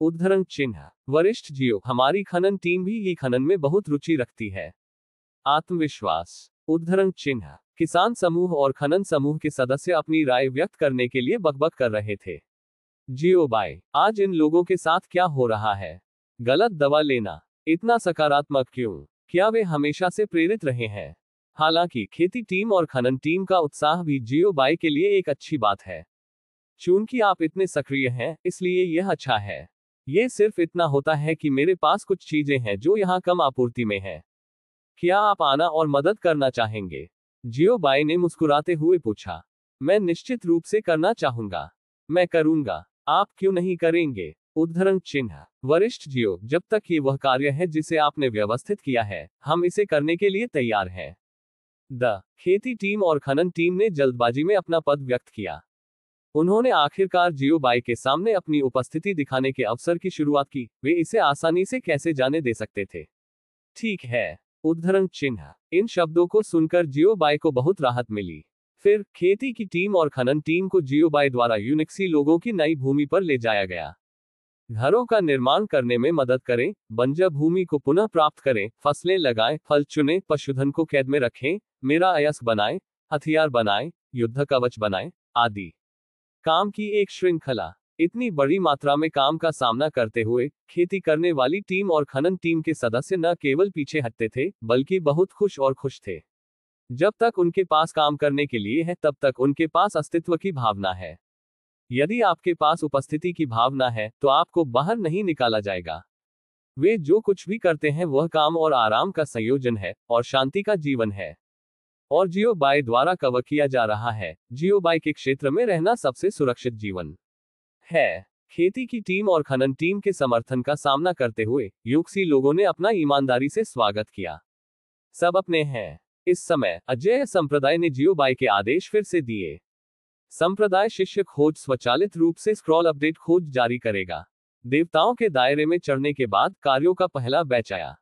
उद्धरण चिन्ह। वरिष्ठ जियो, हमारी खनन टीम भी ये खनन में बहुत रुचि रखती है। आत्मविश्वास। उद्धरण चिन्ह। किसान समूह और खनन समूह के सदस्य अपनी राय व्यक्त करने के लिए बकबक कर रहे थे। जियो बाई, आज इन लोगों के साथ क्या हो रहा है? गलत दवा लेना। इतना सकारात्मक क्यों? क्या वे हमेशा से प्रेरित रहे हैं? हालांकि खेती टीम और खनन टीम का उत्साह भी जियो बाई के लिए एक अच्छी बात है। चूंकि आप इतने सक्रिय हैं, इसलिए यह अच्छा है। ये सिर्फ इतना होता है कि मेरे पास कुछ चीजें हैं जो यहाँ कम आपूर्ति में है। क्या आप आना और मदद करना चाहेंगे? जियो बाई ने मुस्कुराते हुए पूछा। मैं निश्चित रूप से करना चाहूंगा। मैं करूंगा। आप क्यों नहीं करेंगे? उद्धरण चिन्ह। वरिष्ठ जियो, जब तक ये वह कार्य है जिसे आपने व्यवस्थित किया है, हम इसे करने के लिए तैयार हैं। खेती टीम और खनन टीम ने जल्दबाजी में अपना पद व्यक्त किया। उन्होंने आखिरकार जियो बाई के सामने अपनी उपस्थिति दिखाने के अवसर की शुरुआत की। वे इसे आसानी से कैसे जाने दे सकते थे? ठीक है। उद्धरण चिन्ह। इन शब्दों को सुनकर जियो बाई को बहुत राहत मिली। फिर खेती की टीम और खनन टीम को जियो बाई द्वारा यूनिक्सी लोगों की नई भूमि पर ले जाया गया। घरों का निर्माण करने में मदद करें, बंजर भूमि को पुनः प्राप्त करें, फसलें लगाएं, फल चुनें, पशुधन को कैद में रखें, मेरा अयस्क बनाएं, हथियार बनाएं, युद्ध कवच बनाएं, आदि। काम की एक श्रृंखला। इतनी बड़ी मात्रा में काम का सामना करते हुए खेती करने वाली टीम और खनन टीम के सदस्य न केवल पीछे हटते थे, बल्कि बहुत खुश और खुश थे। जब तक उनके पास काम करने के लिए है, तब तक उनके पास अस्तित्व की भावना है। यदि आपके पास उपस्थिति की भावना है, तो आपको बाहर नहीं निकाला जाएगा। वे जो कुछ भी करते हैं वह काम और आराम का संयोजन है, और शांति का जीवन है। और जियो बाई द्वारा कवर किया जा रहा है। जियो बाई के क्षेत्र में रहना सबसे सुरक्षित जीवन है। खेती की टीम और खनन टीम के समर्थन का सामना करते हुए यूक्सी लोगों ने अपना ईमानदारी से स्वागत किया। सब अपने हैं। इस समय अजय संप्रदाय ने जियो बाई के आदेश फिर से दिए। संप्रदाय शिष्य खोज स्वचालित रूप से स्क्रॉल अपडेट खोज जारी करेगा। देवताओं के दायरे में चढ़ने के बाद कार्यों का पहला बैच आया।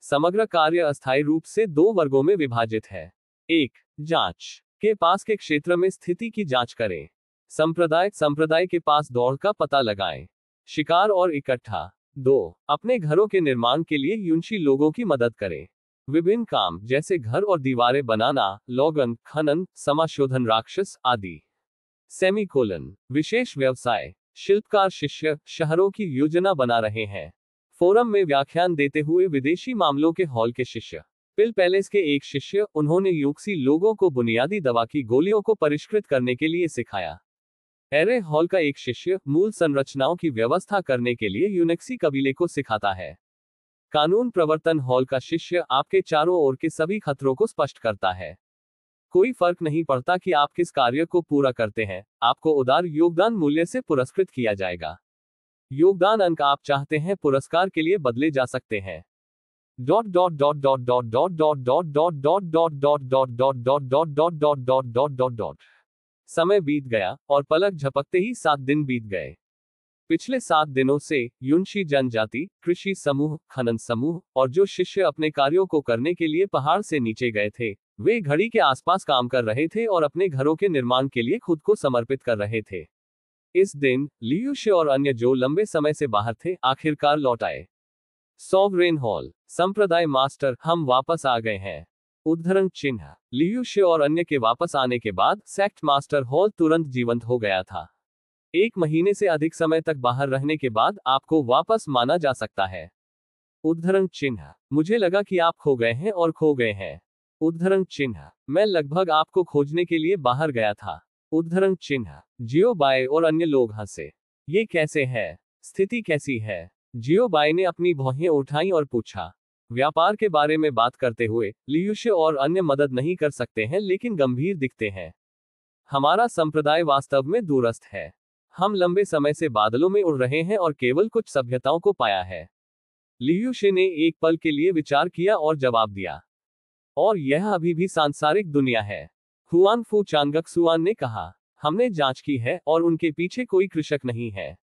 समग्र कार्य अस्थायी रूप से 2 वर्गों में विभाजित है। 1. जांच के पास के क्षेत्र में स्थिति की जांच करें। संप्रदाय के पास दौड़ का पता लगाएं। शिकार और इकट्ठा। 2. अपने घरों के निर्माण के लिए यूनशी लोगों की मदद करें। विभिन्न काम जैसे घर और दीवारें बनाना, लॉगन, खनन, समाशोधन, राक्षस आदि। सेमीकोलन। विशेष व्यवसाय। शिल्पकार शिष्य शहरों की योजना बना रहे हैं। फोरम में व्याख्यान देते हुए विदेशी मामलों के हॉल के शिष्य। पिल पैलेस के एक शिष्य, उन्होंने यूक्सी लोगों को बुनियादी दवा की गोलियों को परिष्कृत करने के लिए सिखाया। एरे हॉल का एक शिष्य मूल संरचनाओं की व्यवस्था करने के लिए यूनिक्सी कबीले को सिखाता है। कानून प्रवर्तन हॉल का शिष्य आपके चारों ओर के सभी खतरों को स्पष्ट करता है। कोई फर्क नहीं पड़ता कि आप किस कार्य को पूरा करते हैं, आपको उदार योगदान मूल्य से पुरस्कृत किया जाएगा। योगदान अंक आप चाहते हैं पुरस्कार के लिए बदले जा सकते हैं। समय बीत गया और पलक झपकते ही 7 दिन बीत गए। पिछले 7 दिनों से यूनशी जनजाति, कृषि समूह, खनन समूह और जो शिष्य अपने कार्यों को करने के लिए पहाड़ से नीचे गए थे, वे घड़ी के आसपास काम कर रहे थे और अपने घरों के निर्माण के लिए खुद को समर्पित कर रहे थे। इस दिन लियूशे और अन्य जो लंबे समय से बाहर थे, आखिरकार लौट आए। Sovereign hall. संप्रदाय मास्टर, हम वापस आ गए हैं। उद्धरण चिन्ह। लियूशे और अन्य के वापस आने के बाद सेक्ट मास्टर हॉल तुरंत जीवंत हो गया था। 1 महीने से अधिक समय तक बाहर रहने के बाद आपको वापस माना जा सकता है। उद्धरण चिन्ह। मुझे लगा कि आप खो गए हैं और खो गए हैं। उद्धरण चिन्ह। मैं लगभग आपको खोजने के लिए बाहर गया था। उद्धरण चिन्ह। जियो बाई और अन्य लोग हंसे। ये कैसे है? स्थिति कैसी है? जियो बाई ने अपनी भौहें उठाई और पूछा। व्यापार के बारे में बात करते हुए लियूशे और अन्य मदद नहीं कर सकते हैं, लेकिन गंभीर दिखते हैं। हमारा संप्रदाय वास्तव में दूरस्थ है। हम लंबे समय से बादलों में उड़ रहे हैं और केवल कुछ सभ्यताओं को पाया है। लियूशे ने एक पल के लिए विचार किया और जवाब दिया। और यह अभी भी सांसारिक दुनिया है। हुआन फू चांगक सुआन ने कहा। हमने जांच की है और उनके पीछे कोई कृषक नहीं है।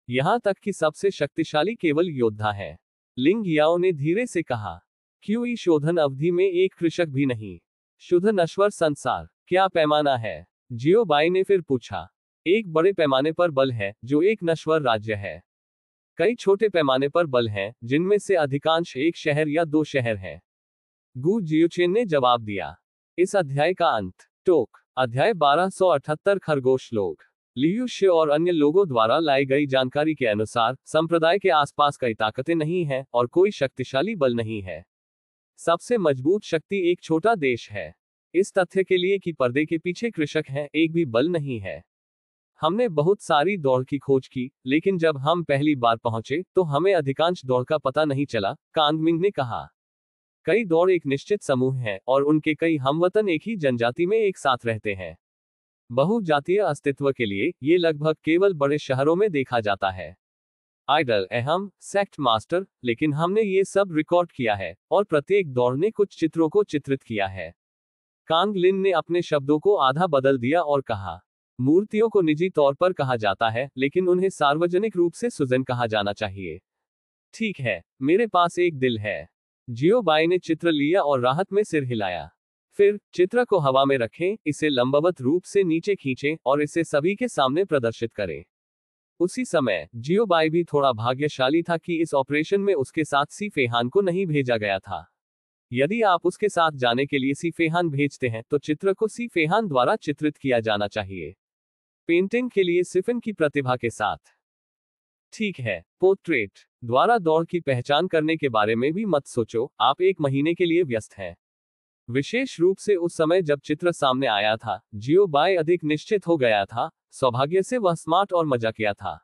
यहां तक कि सबसे शक्तिशाली केवल योद्धा है। लिंग याओ ने धीरे से कहा। क्यूई शोधन अवधि में एक कृषक भी नहीं। शुद्ध नश्वर संसार, क्या पैमाना है? जियो बाई ने फिर पूछा। एक बड़े पैमाने पर बल है, जो एक नश्वर राज्य है। कई छोटे पैमाने पर बल हैं, जिनमें से अधिकांश एक शहर या दो शहर हैं। गु जियुचेन ने जवाब दिया। इस अध्याय का अंत। टोक। अध्याय 1278 खरगोश लोग। लियू शे और अन्य लोगों द्वारा लाई गई जानकारी के अनुसार संप्रदाय के आसपास कई ताकतें नहीं हैं और कोई शक्तिशाली बल नहीं है। सबसे मजबूत शक्ति एक छोटा देश है। इस तथ्य के लिए कि पर्दे के पीछे कृषक हैं, एक भी बल नहीं है। हमने बहुत सारी दौड़ की खोज की, लेकिन जब हम पहली बार पहुंचे तो हमें अधिकांश दौड़ का पता नहीं चला, कांगमिंग ने कहा। कई दौड़ एक निश्चित समूह है और उनके कई हमवतन एक ही जनजाति में एक साथ रहते हैं। बहुजातीय अस्तित्व के लिए ये लगभग केवल बड़े शहरों में देखा जाता है। आइडल अहम सेक्ट मास्टर, लेकिन हमने ये सब रिकॉर्ड किया है और प्रत्येक दौड़ ने कुछ चित्रों को चित्रित किया है। कांग लिन ने अपने शब्दों को आधा बदल दिया और कहा, मूर्तियों को निजी तौर पर कहा जाता है, लेकिन उन्हें सार्वजनिक रूप से सुजन कहा जाना चाहिए। ठीक है, मेरे पास एक दिल है। जियो बाई ने चित्र लिया और राहत में सिर हिलाया। फिर चित्र को हवा में रखें, इसे लंबवत रूप से नीचे खींचें और इसे सभी के सामने प्रदर्शित करें। उसी समय जियो बाई भी थोड़ा भाग्यशाली था कि इस ऑपरेशन में उसके साथ सी फेहान को नहीं भेजा गया था। यदि आप उसके साथ जाने के लिए सी फेहान भेजते हैं तो चित्र को सी फेहान द्वारा चित्रित किया जाना चाहिए, पेंटिंग के लिए सिफिन की प्रतिभा के साथ। ठीक है, पोर्ट्रेट द्वारा दौड़ की पहचान करने के बारे में भी मत सोचो, आप एक महीने के लिए व्यस्त हैं। विशेष रूप से उस समय जब चित्र सामने आया था, जियो बाई अधिक निश्चित हो गया था। सौभाग्य से वह स्मार्ट और मजाकिया था।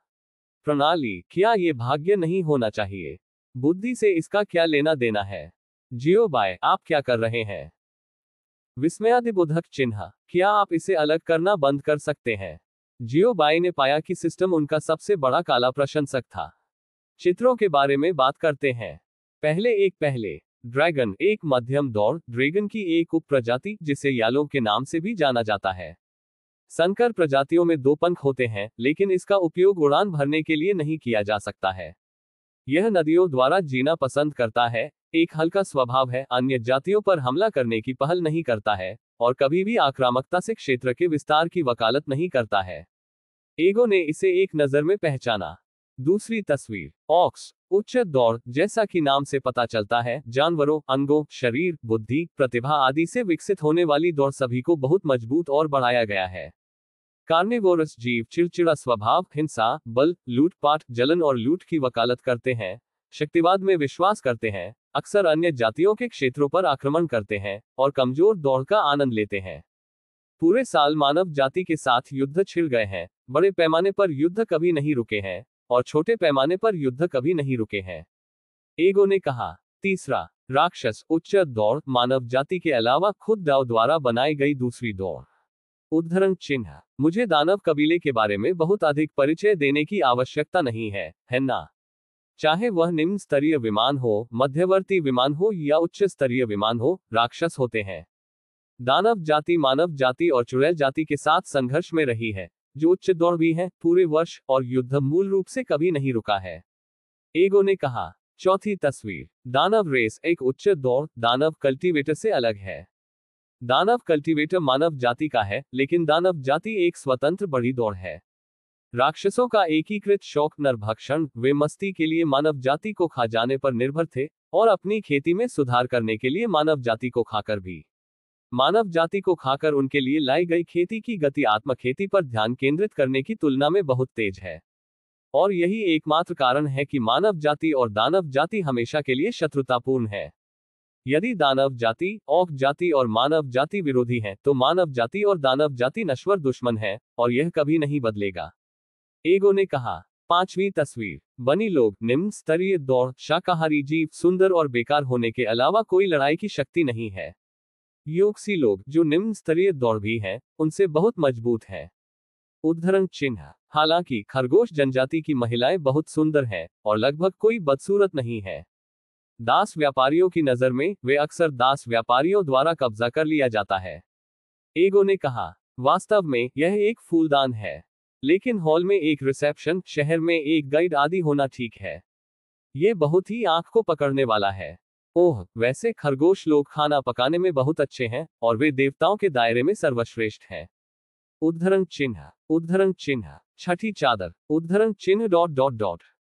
प्रणाली, क्या ये भाग्य नहीं होना चाहिए? बुद्धि से इसका क्या लेना देना है? जियो बाई, आप क्या कर रहे हैं? विस्मयादिबोधक चिन्ह, क्या आप इसे अलग करना बंद कर सकते हैं? जियो बाई ने पाया कि सिस्टम उनका सबसे बड़ा काला प्रशंसक था। चित्रों के बारे में बात करते हैं। पहले ड्रैगन, एक मध्यम दौड़ ड्रैगन की एक उप प्रजाति जिसे यालो के नाम से भी जाना जाता है। संकर प्रजातियों में दो पंख होते हैं, लेकिन इसका उपयोग उड़ान भरने के लिए नहीं किया जा सकता है। यह नदियों द्वारा जीना पसंद करता है, एक हल्का स्वभाव है, अन्य जातियों पर हमला करने की पहल नहीं करता है और कभी भी आक्रामकता से क्षेत्र के विस्तार की वकालत नहीं करता है। एगो ने इसे एक नजर में पहचाना। दूसरी तस्वीर, ऑक्स, उच्च दौड़, जैसा कि नाम से पता चलता है, जानवरों, अंगों, शरीर, बुद्धि, प्रतिभा आदि से विकसित होने वाली दौड़ सभी को बहुत मजबूत और बढ़ाया गया है। कार्निवोरस जीव चिड़चिड़ा स्वभाव, हिंसा, बल, लूटपाट, जलन और लूट की वकालत करते हैं, शक्तिवाद में विश्वास करते हैं, अक्सर अन्य जातियों के क्षेत्रों पर आक्रमण करते हैं और कमजोर दौड़ का आनंद लेते हैं। पूरे साल मानव जाति के साथ युद्ध छिड़ गए हैं, बड़े पैमाने पर युद्ध कभी नहीं रुके हैं और छोटे पैमाने पर युद्ध कभी नहीं रुके हैं, एगो ने कहा। तीसरा, राक्षस, उच्च दौड़, मानव जाति के अलावा खुद दाव द्वारा बनाई गई दूसरी दौड़। उद्धरण चिन्ह, मुझे दानव कबीले के बारे में बहुत अधिक परिचय देने की आवश्यकता नहीं है ना? चाहे वह निम्न स्तरीय विमान हो, मध्यवर्ती विमान हो या उच्च स्तरीय विमान हो, राक्षस होते हैं। दानव जाति मानव जाति और चुड़ैल जाति के साथ संघर्ष में रही है, जो उच्च दौड़ भी है, पूरे वर्ष, और युद्ध मूल रूप से कभी नहीं रुका है, एगो ने कहा। चौथी तस्वीर, दानव रेस, एक उच्च दौड़ दानव कल्टीवेटर से अलग है। दानव कल्टीवेटर मानव जाति का है, लेकिन दानव जाति एक स्वतंत्र बड़ी दौड़ है। राक्षसों का एकीकृत शौक नरभक्षण, वे मस्ती के लिए मानव जाति को खा जाने पर निर्भर थे और अपनी खेती में सुधार करने के लिए मानव जाति को खाकर भी। मानव जाति को खाकर उनके लिए लाई गई खेती की गति आत्म खेती पर ध्यान केंद्रित करने की तुलना में बहुत तेज है, और यही एकमात्र कारण है कि मानव जाति और दानव जाति हमेशा के लिए शत्रुतापूर्ण है। यदि दानव जाति, औक जाति और मानव जाति विरोधी हैं, तो मानव जाति और दानव जाति नश्वर दुश्मन है और यह कभी नहीं बदलेगा, एगो ने कहा। पांचवी तस्वीर, बनी लोग, निम्न स्तरीय दौड़, शाकाहारी जीव, सुंदर और बेकार होने के अलावा कोई लड़ाई की शक्ति नहीं है। योक्सी लोग, जो निम्न स्तरीय दौड़ भी हैं, उनसे बहुत मजबूत हैं। उद्धरण चिन्ह, हालांकि खरगोश जनजाति की महिलाएं बहुत सुंदर हैं और लगभग कोई बदसूरत नहीं है। दास व्यापारियों की नजर में वे अक्सर दास व्यापारियों द्वारा कब्जा कर लिया जाता है, एगो ने कहा। वास्तव में यह एक फूलदान है, लेकिन हॉल में एक रिसेप्शन, शहर में एक गाइड आदि होना ठीक है। ये बहुत ही आंख को पकड़ने वाला है। ओह, वैसे खरगोश लोग खाना पकाने में बहुत अच्छे हैं और वे देवताओं के दायरे में सर्वश्रेष्ठ हैं। उद्धरण चिन्ह, छठी चादर, उद्धरण चिन्ह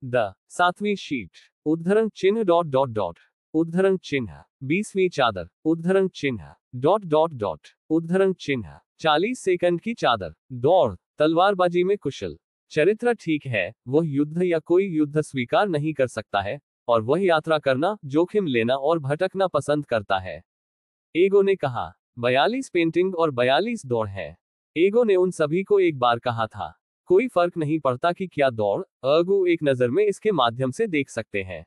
द 7वीं शीट, उद्धरण चिन्ह डॉट डॉट डॉट, उद्धरण चिन्ह 20वीं चादर, उद्धरण चिन्ह डॉट डॉट डॉट, उद्धरण चिन्ह 40 सेकंड की चादर, दौड़, तलवारबाजी में कुशल, चरित्र ठीक है, वह युद्ध या कोई युद्ध स्वीकार नहीं कर सकता है, और वह यात्रा करना, जोखिम लेना और भटकना पसंद करता है। एगो ने कहा, 42 पेंटिंग और 42 दौड़ है। एगो ने उन सभी को एक बार कहा था, कोई फर्क नहीं पड़ता कि क्या दौड़, अगो एक नजर में इसके माध्यम से देख सकते हैं।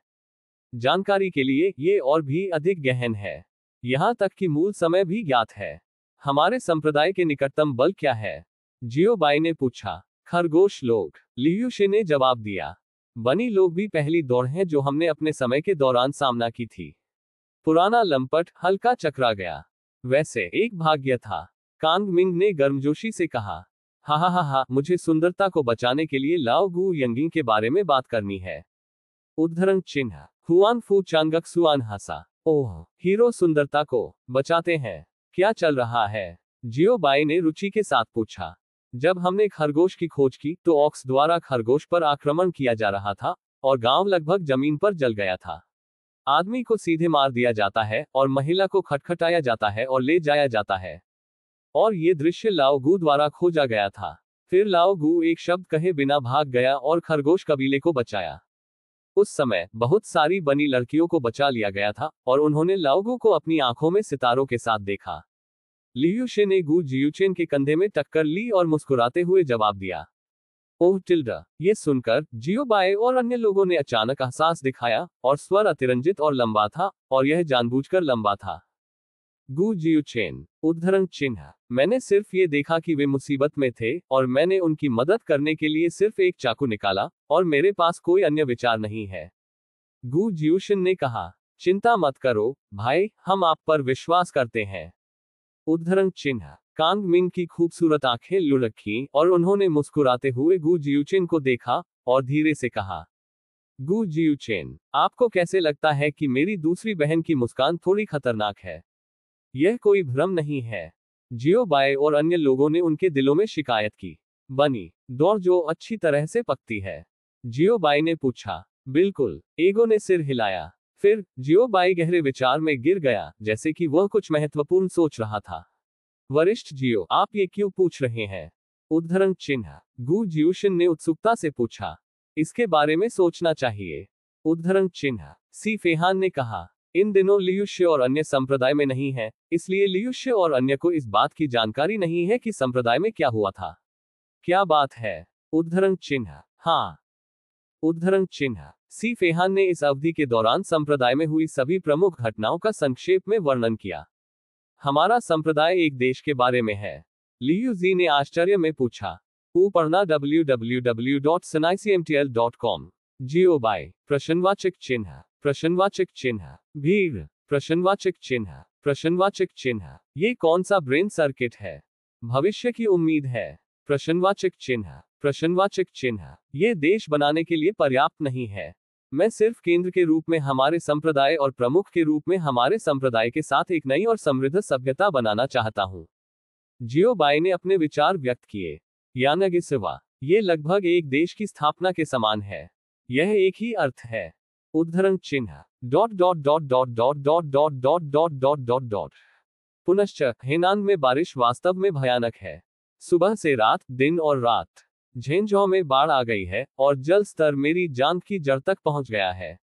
जानकारी के लिए ये और भी अधिक गहन है, यहाँ तक कि मूल समय भी ज्ञात है। हमारे संप्रदाय के निकटतम बल क्या है? जियो बाई ने पूछा। खरगोश लोग, लियूशे ने जवाब दिया। बनी लोग भी पहली दौड़ हैं जो हमने अपने समय के दौरान सामना की थी। पुराना लंपट हल्का चकरा गया। वैसे एक भाग्य था, कांग मिंग ने गर्मजोशी से कहा। हा, मुझे सुंदरता को बचाने के लिए लाओ गू यंगिंग के बारे में बात करनी है। उद्धरण चिन्ह हुआन फू चांगक सुआन हंसा। ओह, हीरो सुंदरता को बचाते हैं, क्या चल रहा है? जियो बाई ने रुचि के साथ पूछा। जब हमने खरगोश की खोज की तो ऑक्स द्वारा खरगोश पर आक्रमण किया जा रहा था और गांव लगभग जमीन पर जल गया था। आदमी को सीधे मार दिया जाता है और महिला को खटखटाया जाता है और ले जाया जाता है। और ये दृश्य लाओगू द्वारा खोजा गया था। फिर लाओगू एक शब्द कहे बिना भाग गया और खरगोश कबीले को बचाया। उस समय बहुत सारी बनी लड़कियों को बचा लिया गया था और उन्होंने लाओगू को अपनी आंखों में सितारों के साथ देखा। लियूशे ने गू जियूचेन के कंधे में टक्कर ली और मुस्कुराते हुए जवाब दिया। ओह टिल्डा, ये सुनकर जियो बाए और अन्य लोगों ने अचानक एहसास दिखाया, और स्वर अतिरंजित और लंबा था, और यह जानबूझकर लंबा था। गू जियूचेन, उद्धरण चिन्ह, मैंने सिर्फ ये देखा कि वे मुसीबत में थे और मैंने उनकी मदद करने के लिए सिर्फ एक चाकू निकाला, और मेरे पास कोई अन्य विचार नहीं है। गू जियूशन ने कहा, चिंता मत करो भाई, हम आप पर विश्वास करते हैं। उद्धरण चिन्ह कांग मिंग की खूबसूरत आंखें लुढ़की और उन्होंने मुस्कुराते हुए गू जियूचेन को देखा और धीरे से कहा, गू जियूचेन, आपको कैसे लगता है कि मेरी दूसरी बहन की मुस्कान थोड़ी खतरनाक है? यह कोई भ्रम नहीं है। जियो बाए और अन्य लोगों ने उनके दिलों में शिकायत की। बनी दौड़ जो अच्छी तरह से पकती है? जियो बाई ने पूछा। बिल्कुल, एगो ने सिर हिलाया। फिर जियो बाई गहरे विचार में गिर गया, जैसे कि वह कुछ महत्वपूर्ण सोच रहा था। वरिष्ठ जियो, आप ये क्यों पूछ रहे हैं? उद्धरण चिन्ह गू जियूशन ने उत्सुकता से पूछा। इसके बारे में सोचना चाहिए। उद्धरण चिन्ह सी फेहान ने कहा, इन दिनों लियूशे और अन्य संप्रदाय में नहीं है, इसलिए लियूशे और अन्य को इस बात की जानकारी नहीं है कि संप्रदाय में क्या हुआ था। क्या बात है? उद्धरण चिन्ह हाँ। उद्धरण चिन्ह सी फेहान ने इस अवधि के दौरान संप्रदाय में हुई सभी प्रमुख घटनाओं का संक्षेप में वर्णन किया। हमारा संप्रदाय एक देश के बारे में है। लियू जी ने आश्चर्य में पूछा। पढ़ना www.sinaicmtl.com। जियो बाई प्रश्नवाचक चिन्ह भीड़ प्रश्नवाचक चिन्ह ये कौन सा ब्रेन सर्किट है? भविष्य की उम्मीद है। प्रश्नवाचक चिन्ह ये देश बनाने के लिए पर्याप्त नहीं है। मैं सिर्फ केंद्र के रूप में हमारे संप्रदाय और प्रमुख के रूप में हमारे संप्रदाय के साथ एक नई और समृद्ध सभ्यता बनाना चाहता हूं। जियो बाई ने अपने विचार व्यक्त किए। यानागिसवा, ये लगभग एक देश की स्थापना के समान है। यह एक ही अर्थ है। उद्धरण चिन्ह पुनश्च हेनान में बारिश वास्तव में भयानक है। सुबह से रात, दिन और रात। झेंझौ में बाढ़ आ गई है और जल स्तर मेरी जांघ की जड़ तक पहुंच गया है।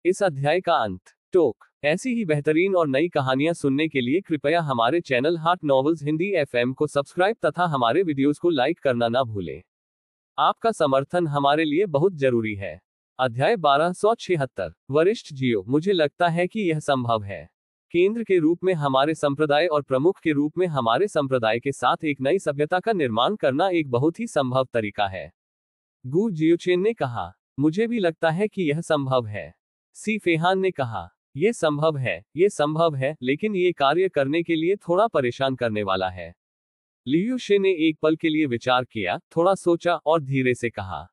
इस अध्याय का अंत। टोक। ऐसी ही बेहतरीन और नई कहानियां सुनने के लिए कृपया हमारे चैनल हाट नॉवेल्स हिंदी एफएम को सब्सक्राइब तथा हमारे वीडियोस को लाइक करना ना भूलें। आपका समर्थन हमारे लिए बहुत जरूरी है। अध्याय 1276। वरिष्ठ जियो, मुझे लगता है कि यह संभव है। केंद्र के रूप में हमारे संप्रदाय और प्रमुख के रूप में हमारे संप्रदाय के साथ एक नई सभ्यता का निर्माण करना एक बहुत ही संभव तरीका है। गू जियोचेन ने कहा, मुझे भी लगता है कि यह संभव है। सी फेहान ने कहा, यह संभव है, लेकिन ये कार्य करने के लिए थोड़ा परेशान करने वाला है। लियूशे ने एक पल के लिए विचार किया, थोड़ा सोचा और धीरे से कहा,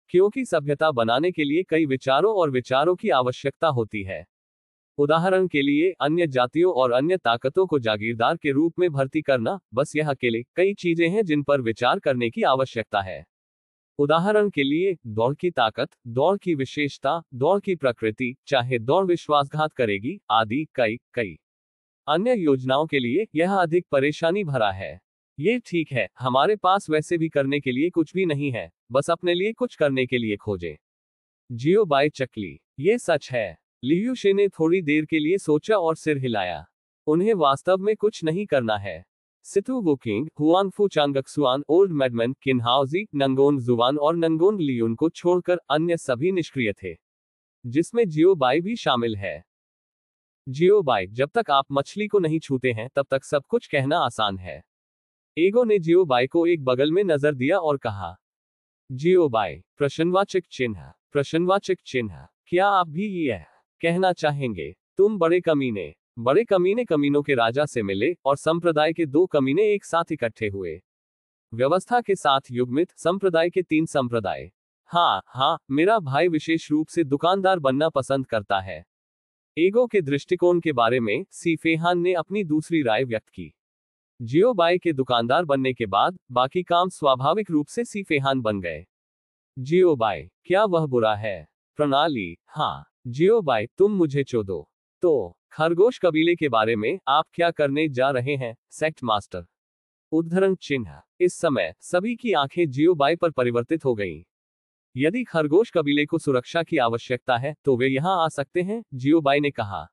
क्योंकि सभ्यता बनाने के लिए कई विचारों और विचारों की आवश्यकता होती है। उदाहरण के लिए, अन्य जातियों और अन्य ताकतों को जागीरदार के रूप में भर्ती करना, बस यह अकेले कई चीजें हैं जिन पर विचार करने की आवश्यकता है। उदाहरण के लिए, दौड़ की ताकत, दौड़ की विशेषता, दौड़ की प्रकृति, चाहे दौड़ विश्वासघात करेगी, आदि कई कई अन्य योजनाओं के लिए यह अधिक परेशानी भरा है। ये ठीक है, हमारे पास वैसे भी करने के लिए कुछ भी नहीं है, बस अपने लिए कुछ करने के लिए खोजें। जियो बाय चकली। ये सच है। लियू शे ने थोड़ी देर के लिए सोचा और सिर हिलाया। उन्हें वास्तव में कुछ नहीं करना है। सितु वुकिंग, हुआनफू चांगक्सुआन, ओल्ड मैडमैन, किनहाउजी, नंगोन जुवान और नंगोन लियून को छोड़कर अन्य सभी निष्क्रिय थे, जिसमें जियो बाई भी शामिल है। जियो बाई, जब तक आप मछली को नहीं छूते हैं तब तक सब कुछ कहना आसान है। एगो ने जियो बाई को एक बगल में नजर दिया और कहा, जियो बाई, प्रश्नवाचक चिन्ह, प्रश्नवाचक चिन्ह, क्या आप भी यह कहना चाहेंगे, तुम बड़े कमीने? बड़े कमीने कमीनों के राजा से मिले और संप्रदाय के 2 कमीने एक साथ इकट्ठे हुए। व्यवस्था के साथ युग्मित संप्रदाय के 3 संप्रदाय। हाँ, मेरा भाई विशेष रूप से दुकानदार बनना पसंद करता है। एगो के दृष्टिकोण के बारे में सी फेहान ने अपनी दूसरी राय व्यक्त की। जियो बाई के दुकानदार बनने के बाद बाकी काम स्वाभाविक रूप से सी फेहान बन गए। जियो बाई, क्या वह बुरा है? प्रणाली, हाँ। जियो बाई, तुम मुझे चोदो। तो खरगोश कबीले के बारे में आप क्या करने जा रहे हैं, सेक्ट मास्टर? उद्धरण चिन्ह। इस समय सभी की आंखें जियो बाई पर परिवर्तित हो गईं। यदि खरगोश कबीले को सुरक्षा की आवश्यकता है तो वे यहां आ सकते हैं, जियो बाई ने कहा।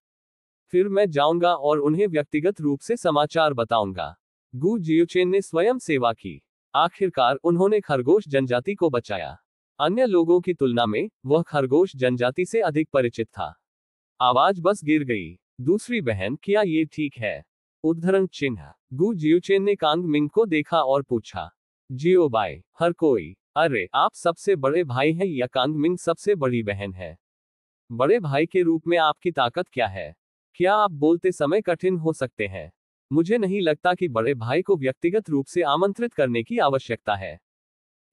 फिर मैं जाऊंगा और उन्हें व्यक्तिगत रूप से समाचार बताऊंगा। गु जियोचेन ने स्वयं सेवा की। आखिरकार उन्होंने खरगोश जनजाति को बचाया। अन्य लोगों की तुलना में वह खरगोश जनजाति से अधिक परिचित था। आवाज बस गिर गई। दूसरी बहन, क्या ये ठीक है? उद्धरण चिन्ह। गु जियोचेन ने कांग मिंग को देखा और पूछा। जियो बाई, हर कोई। अरे, आप सबसे बड़े भाई हैं या कांग मिंग सबसे बड़ी बहन है? बड़े भाई के रूप में आपकी ताकत क्या है? क्या आप बोलते समय कठिन हो सकते हैं? मुझे नहीं लगता कि बड़े भाई को व्यक्तिगत रूप से आमंत्रित करने की आवश्यकता है।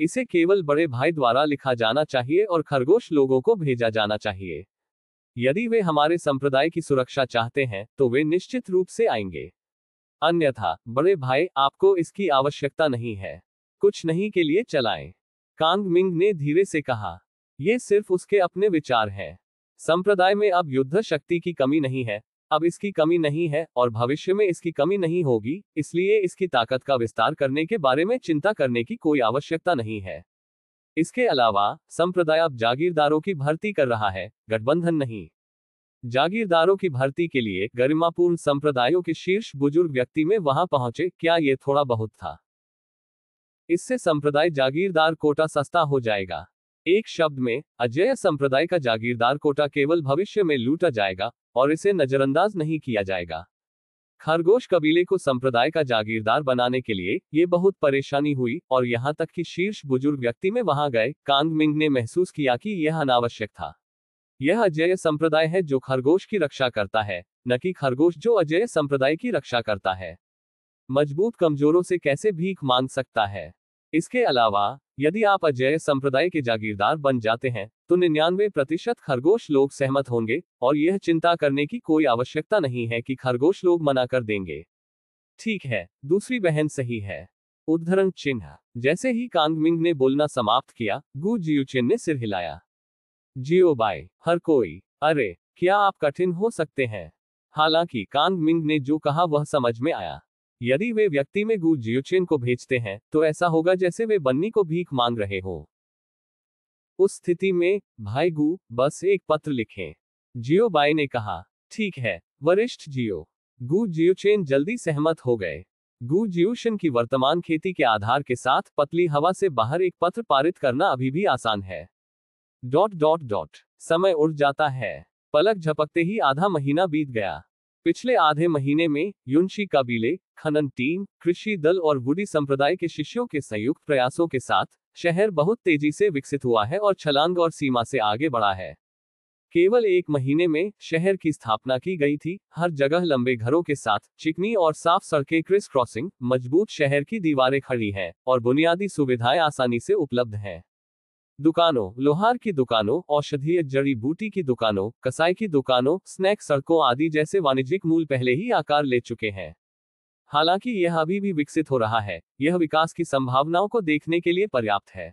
इसे केवल बड़े भाई द्वारा लिखा जाना चाहिए और खरगोश लोगों को भेजा जाना चाहिए। यदि वे हमारे संप्रदाय की सुरक्षा चाहते हैं तो वे निश्चित रूप से आएंगे। अन्यथा, बड़े भाई, आपको इसकी आवश्यकता नहीं है। कुछ नहीं के लिए चलाएं। कांग मिंग ने धीरे से कहा। ये सिर्फ उसके अपने विचार हैं। संप्रदाय में अब युद्ध शक्ति की कमी नहीं है, अब इसकी कमी नहीं है और भविष्य में इसकी कमी नहीं होगी, इसलिए इसकी ताकत का विस्तार करने के बारे में चिंता करने की कोई आवश्यकता नहीं है। इसके अलावा, संप्रदाय अब जागीरदारों की भर्ती कर रहा है, गठबंधन नहीं। जागीरदारों की भर्ती के लिए गरिमापूर्ण संप्रदायों के शीर्ष बुजुर्ग व्यक्ति में वहां पहुंचे, क्या यह थोड़ा बहुत था? इससे संप्रदाय जागीरदार कोटा सस्ता हो जाएगा। एक शब्द में, अजेय संप्रदाय का जागीरदार कोटा केवल भविष्य में लूटा जाएगा और इसे नजरअंदाज नहीं किया जाएगा। खरगोश कबीले को संप्रदाय का जागीरदार बनाने के लिए ये बहुत परेशानी हुई और यहां तक कि शीर्ष बुजुर्ग व्यक्ति में वहां गए, कांग मिंग ने महसूस किया कि यह अनावश्यक था। यह अजेय संप्रदाय है जो खरगोश की रक्षा करता है, न कि खरगोश जो अजेय संप्रदाय की रक्षा करता है। मजबूत कमजोरों से कैसे भीख मांग सकता है? इसके अलावा, यदि आप अजेय संप्रदाय के जागीरदार बन जाते हैं तो 99% खरगोश लोग सहमत होंगे और यह चिंता करने की कोई आवश्यकता नहीं है कि खरगोश लोग मना कर देंगे। ठीक है, दूसरी बहन सही है। उद्धरण चिन्ह। जैसे ही कांग मिंग ने बोलना समाप्त किया, गु जियोचेन ने सिर हिलाया। जियो बाई, हर कोई। अरे, क्या आप कठिन हो सकते हैं? हालांकि कांग मिंग ने जो कहा वह समझ में आया। यदि वे व्यक्ति में गु जियोचेन को भेजते हैं तो ऐसा होगा जैसे वे बन्नी को भीख मांग रहे हो। उस स्थिति में, भाई गु, बस एक पत्र लिखें। जियो बाई ने कहा। ठीक है, वरिष्ठ जियो। गु जियोचेन जल्दी सहमत हो गए। गु जियोशन की वर्तमान खेती के आधार के साथ पतली हवा से बाहर एक पत्र पारित करना अभी भी आसान है। ... समय उड़ जाता है। पलक झपकते ही आधा महीना बीत गया। पिछले आधे महीने में युनशी कबीले, खनन टीम, कृषि दल और वुडी संप्रदाय के शिष्यों के संयुक्त प्रयासों के साथ शहर बहुत तेजी से विकसित हुआ है और छलांग और सीमा से आगे बढ़ा है। केवल 1 महीने में शहर की स्थापना की गई थी। हर जगह लंबे घरों के साथ चिकनी और साफ सड़कें, क्रिस क्रॉसिंग, मजबूत शहर की दीवारें खड़ी हैं और बुनियादी सुविधाएं आसानी से उपलब्ध हैं। दुकानों, लोहार की दुकानों, औषधीय जड़ी बूटी की दुकानों, कसाई की दुकानों, स्नैक सड़कों आदि जैसे वाणिज्यिक मूल पहले ही आकार ले चुके हैं। हालांकि यह अभी भी विकसित हो रहा है, यह विकास की संभावनाओं को देखने के लिए पर्याप्त है।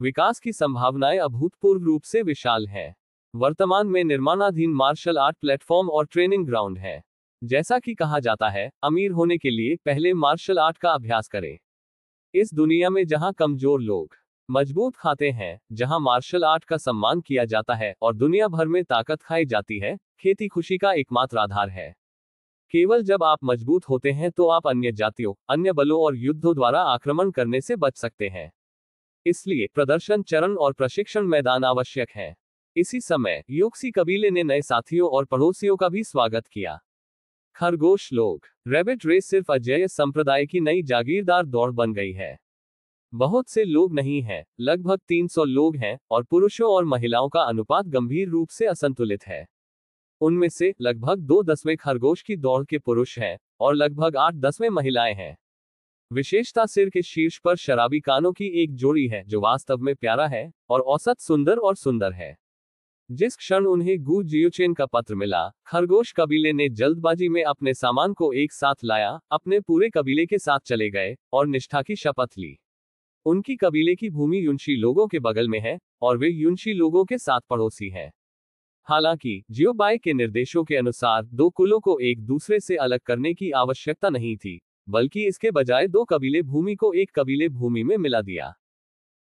विकास की संभावनाएं अभूतपूर्व रूप से विशाल हैं। वर्तमान में निर्माणाधीन मार्शल आर्ट प्लेटफॉर्म और ट्रेनिंग ग्राउंड है। जैसा कि कहा जाता है, अमीर होने के लिए पहले मार्शल आर्ट का अभ्यास करें। इस दुनिया में जहां कमजोर लोग मजबूत खाते हैं, जहां मार्शल आर्ट का सम्मान किया जाता है और दुनिया भर में ताकत खाई जाती है, खेती खुशी का एकमात्र आधार है। केवल जब आप मजबूत होते हैं तो आप अन्य जातियों, अन्य बलों और युद्धों द्वारा आक्रमण करने से बच सकते हैं। इसलिए प्रदर्शन चरण और प्रशिक्षण मैदान आवश्यक है। इसी समय योक्सी कबीले ने नए साथियों और पड़ोसियों का भी स्वागत किया। खरगोश लोग रैबिट रेस सिर्फ अजेय संप्रदाय की नई जागीरदार दौड़ बन गई है। बहुत से लोग नहीं हैं, लगभग 300 लोग हैं और पुरुषों और महिलाओं का अनुपात गंभीर रूप से असंतुलित है। उनमें से लगभग 2/10 खरगोश की दौड़ के पुरुष हैं और लगभग 8/10 महिलाएं हैं। विशेषता सिर के शीर्ष पर शराबी कानों की एक जोड़ी है जो वास्तव में प्यारा है और औसत सुंदर है। जिस क्षण उन्हें गु जियोचेन का पत्र मिला, खरगोश कबीले ने जल्दबाजी में अपने सामान को एक साथ लाया, अपने पूरे कबीले के साथ चले गए और निष्ठा की शपथ ली। उनकी कबीले की भूमि युनशी लोगों के बगल में है और वे युनशी लोगों के साथ पड़ोसी हैं। हालांकि जियोबाई के निर्देशों के अनुसार दो कुलों को एक दूसरे से अलग करने की आवश्यकता नहीं थी, बल्कि इसके बजाय दो कबीले भूमि को एक कबीले भूमि में मिला दिया।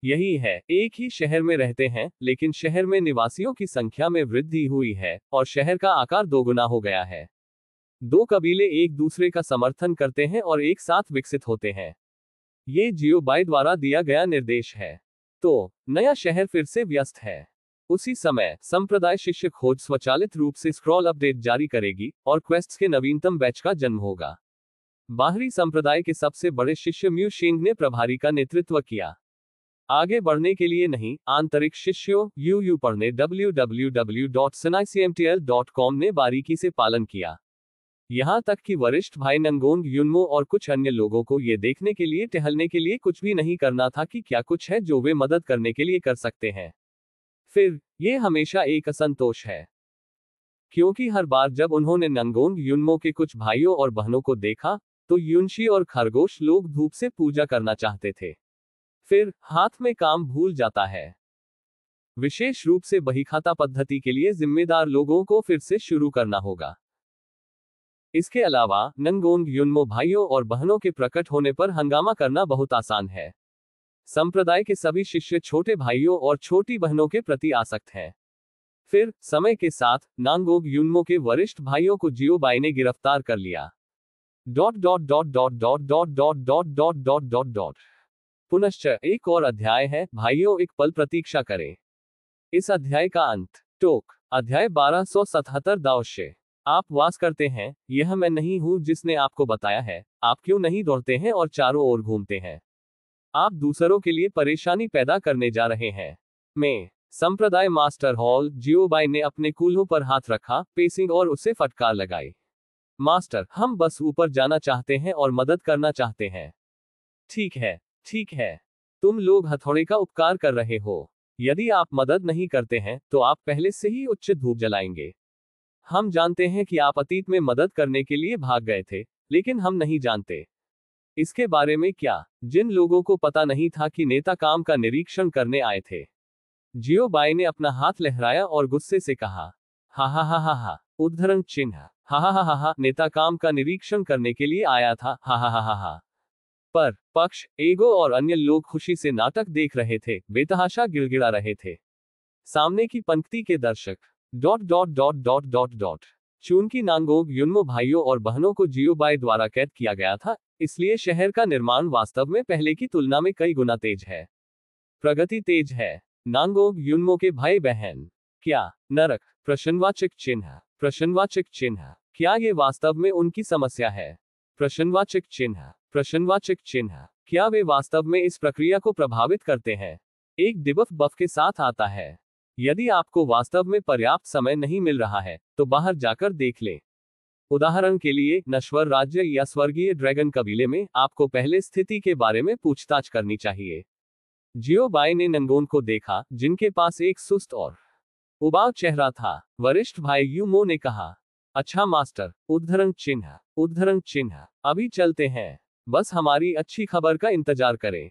यही है, एक ही शहर में रहते हैं, लेकिन शहर में निवासियों की संख्या में वृद्धि हुई है और शहर का आकार दोगुना हो गया है। दो कबीले एक दूसरे का समर्थन करते हैं और एक साथ विकसित होते हैं। ये जियोबाई द्वारा दिया गया निर्देश है। तो नया शहर फिर से व्यस्त है। उसी समय संप्रदाय शिष्य खोज स्वचालित रूप से स्क्रॉल अपडेट जारी करेगी और क्वेस्ट्स के नवीनतम बैच का जन्म होगा। बाहरी संप्रदाय के सबसे बड़े शिष्य म्यू शिंग ने प्रभारी का नेतृत्व किया। आगे बढ़ने के लिए नहीं, आंतरिक शिष्यों यू पढ़ने www.sinaicmtl.com ने बारीकी से पालन किया। यहां तक कि वरिष्ठ भाई नंगोंग युनमो और कुछ अन्य लोगों को ये देखने के लिए टहलने के लिए कुछ भी नहीं करना था कि क्या कुछ है जो वे मदद करने के लिए कर सकते हैं। फिर ये हमेशा एक असंतोष है, क्योंकि हर बार जब उन्होंने नंगोंग युनमो के कुछ भाइयों और बहनों को देखा, तो युनशी और खरगोश लोग धूप से पूजा करना चाहते थे। फिर हाथ में काम भूल जाता है। विशेष रूप से बहीखाता पद्धति के लिए जिम्मेदार लोगों को फिर से शुरू करना होगा। इसके अलावा नंगोंग युनमो भाइयों और बहनों के प्रकट होने पर हंगामा करना बहुत आसान है। संप्रदाय के सभी शिष्य छोटे भाइयों और छोटी बहनों के प्रति आसक्त हैं। फिर समय के साथ नांगोंग युनमो के वरिष्ठ भाइयों को जियोबाई ने गिरफ्तार कर लिया। पुनश्च एक और अध्याय है, भाइयों एक पल प्रतीक्षा करें। इस अध्याय का अंत टोक अध्याय 1277 दावश्य। आप वास करते हैं, यह मैं नहीं हूं जिसने आपको बताया है, आप क्यों नहीं दौड़ते हैं और चारों ओर घूमते हैं। आप दूसरों के लिए परेशानी पैदा करने जा रहे हैं। मैं संप्रदाय मास्टर हॉल जियोबाई ने अपने कूल्हों पर हाथ रखा, पेसिंग और उसे फटकार लगाई। मास्टर, हम बस ऊपर जाना चाहते हैं और मदद करना चाहते हैं। ठीक है, ठीक है। तुम लोग हथौड़े का उपकार कर रहे हो। यदि आप मदद नहीं करते हैं तो आप पहले से ही उच्च धूप जलाएंगे। हम जानते हैं कि आप अतीत में मदद करने के लिए भाग गए थे, लेकिन हम नहीं जानते इसके बारे में क्या, जिन लोगों को पता नहीं था कि नेता काम का निरीक्षण करने आए थे। जियोबाई ने अपना हाथ लहराया और गुस्से से कहा, हा हा हा हा हा, उद्धरण चिन्ह, हा हा हा हा हा, नेता काम का निरीक्षण करने के लिए आया था, हा हा हा हा हा। पर पक्ष, एगो और अन्य लोग खुशी से नाटक देख रहे थे, बेतहाशा गिड़गिड़ा रहे थे। सामने की पंक्ति के दर्शक चूंकि नांगोंग युनमो भाइयों और बहनों को जियोबाई द्वारा कैद किया गया था, इसलिए शहर का निर्माण वास्तव में पहले की तुलना में कई गुना तेज है। प्रगति तेज है। नांगोंग युनमो के भाई बहन, क्या नरक, प्रश्नवाचक चिन्ह, क्या ये वास्तव में उनकी समस्या है? प्रश्नवाचक चिन्ह, क्या वे वास्तव में इस प्रक्रिया को प्रभावित करते हैं? एक डिबफ बफ के साथ आता है। यदि आपको वास्तव में पर्याप्त समय नहीं मिल रहा है, तो बाहर जाकर देख लें। उदाहरण के लिए, नश्वर राज्य या स्वर्गीय ड्रैगन कबीले में आपको पहले स्थिति के बारे में पूछताछ करनी चाहिए। जियोबाई ने नंगोन को देखा, जिनके पास एक सुस्त और उबाऊ चेहरा था। वरिष्ठ भाई यूमो ने कहा, अच्छा मास्टर, उद्धरण चिन्ह, अभी चलते हैं। बस हमारी अच्छी खबर का इंतजार करें।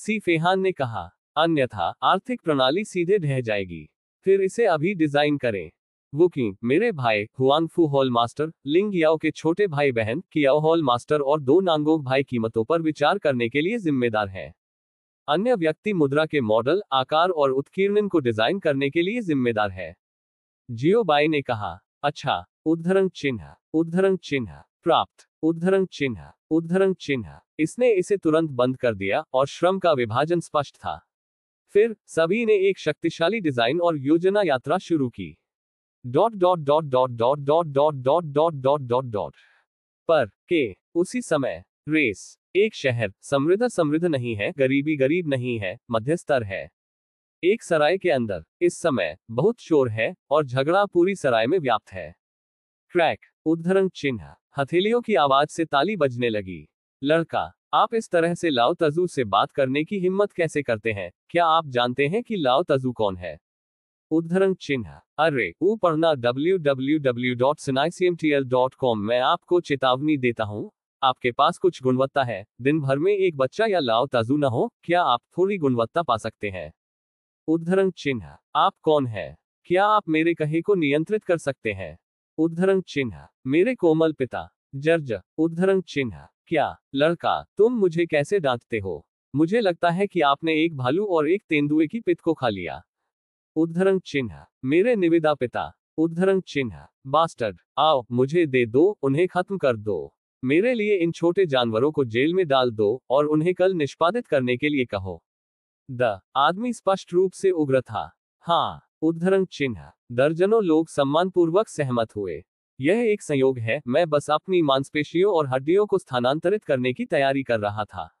सी फेहान ने कहा, अन्यथा आर्थिक प्रणाली सीधे ढह जाएगी। फिर इसे अभी डिजाइन करें। वुकिंग, मेरे भाई हुआंगफू हॉल मास्टर, लिंग याओ के छोटे भाई बहन कियाओ हॉल मास्टर और 2 नांगोंग भाई कीमतों पर विचार करने के लिए जिम्मेदार हैं। अन्य व्यक्ति मुद्रा के मॉडल, आकार और उत्कीर्णन को डिजाइन करने के लिए जिम्मेदार है। जियो बाई ने कहा, अच्छा, उद्धरण चिन्ह प्राप्त, उद्धरण चिन्ह। इसने इसे तुरंत बंद कर दिया और श्रम का विभाजन स्पष्ट था। फिर सभी ने एक शक्तिशाली डिजाइन और योजना यात्रा शुरू की। पर के उसी समय रेस, एक शहर समृद्ध नहीं है, गरीब नहीं है, मध्य स्तर है। एक सराय के अंदर इस समय बहुत शोर है और झगड़ा पूरी सराय में व्याप्त है। क्रैक, उद्धरण चिन्ह, हथेलियों की आवाज से ताली बजने लगी। लड़का, आप इस तरह से लाओ तजू से बात करने की हिम्मत कैसे करते हैं? क्या आप जानते हैं कि लाओ तजू कौन है? उद्धरण चिन्ह, अरे वो पढ़ना www.sinaicmtl.com। मैं आपको चेतावनी देता हूं, आपके पास कुछ गुणवत्ता है। दिन भर में एक बच्चा या लाओ तजू न हो, क्या आप थोड़ी गुणवत्ता पा सकते हैं? उद्धरण चिन्ह, आप कौन है? क्या आप मेरे कहे को नियंत्रित कर सकते हैं? उद्धरण चिन्ह, मेरे कोमल पिता जर्ज। उद्धरण चिन्ह, क्या? लड़का, तुम मुझे कैसे डांटते हो? मुझे लगता है कि आपने एक भालू और एक तेंदुए की पित को खा लिया। उद्धरण चिन्ह, मेरे निविदा पिता। उद्धरण चिन्ह, बास्टर्ड, आओ मुझे दे दो, उन्हें खत्म कर दो। मेरे लिए इन छोटे जानवरों को जेल में डाल दो और उन्हें कल निष्पादित करने के लिए कहो। द आदमी स्पष्ट रूप से उग्र था। हाँ, उद्धरण चिन्ह, दर्जनों लोग सम्मानपूर्वक सहमत हुए। यह एक संयोग है, मैं बस अपनी मांसपेशियों और हड्डियों को स्थानांतरित करने की तैयारी कर रहा था।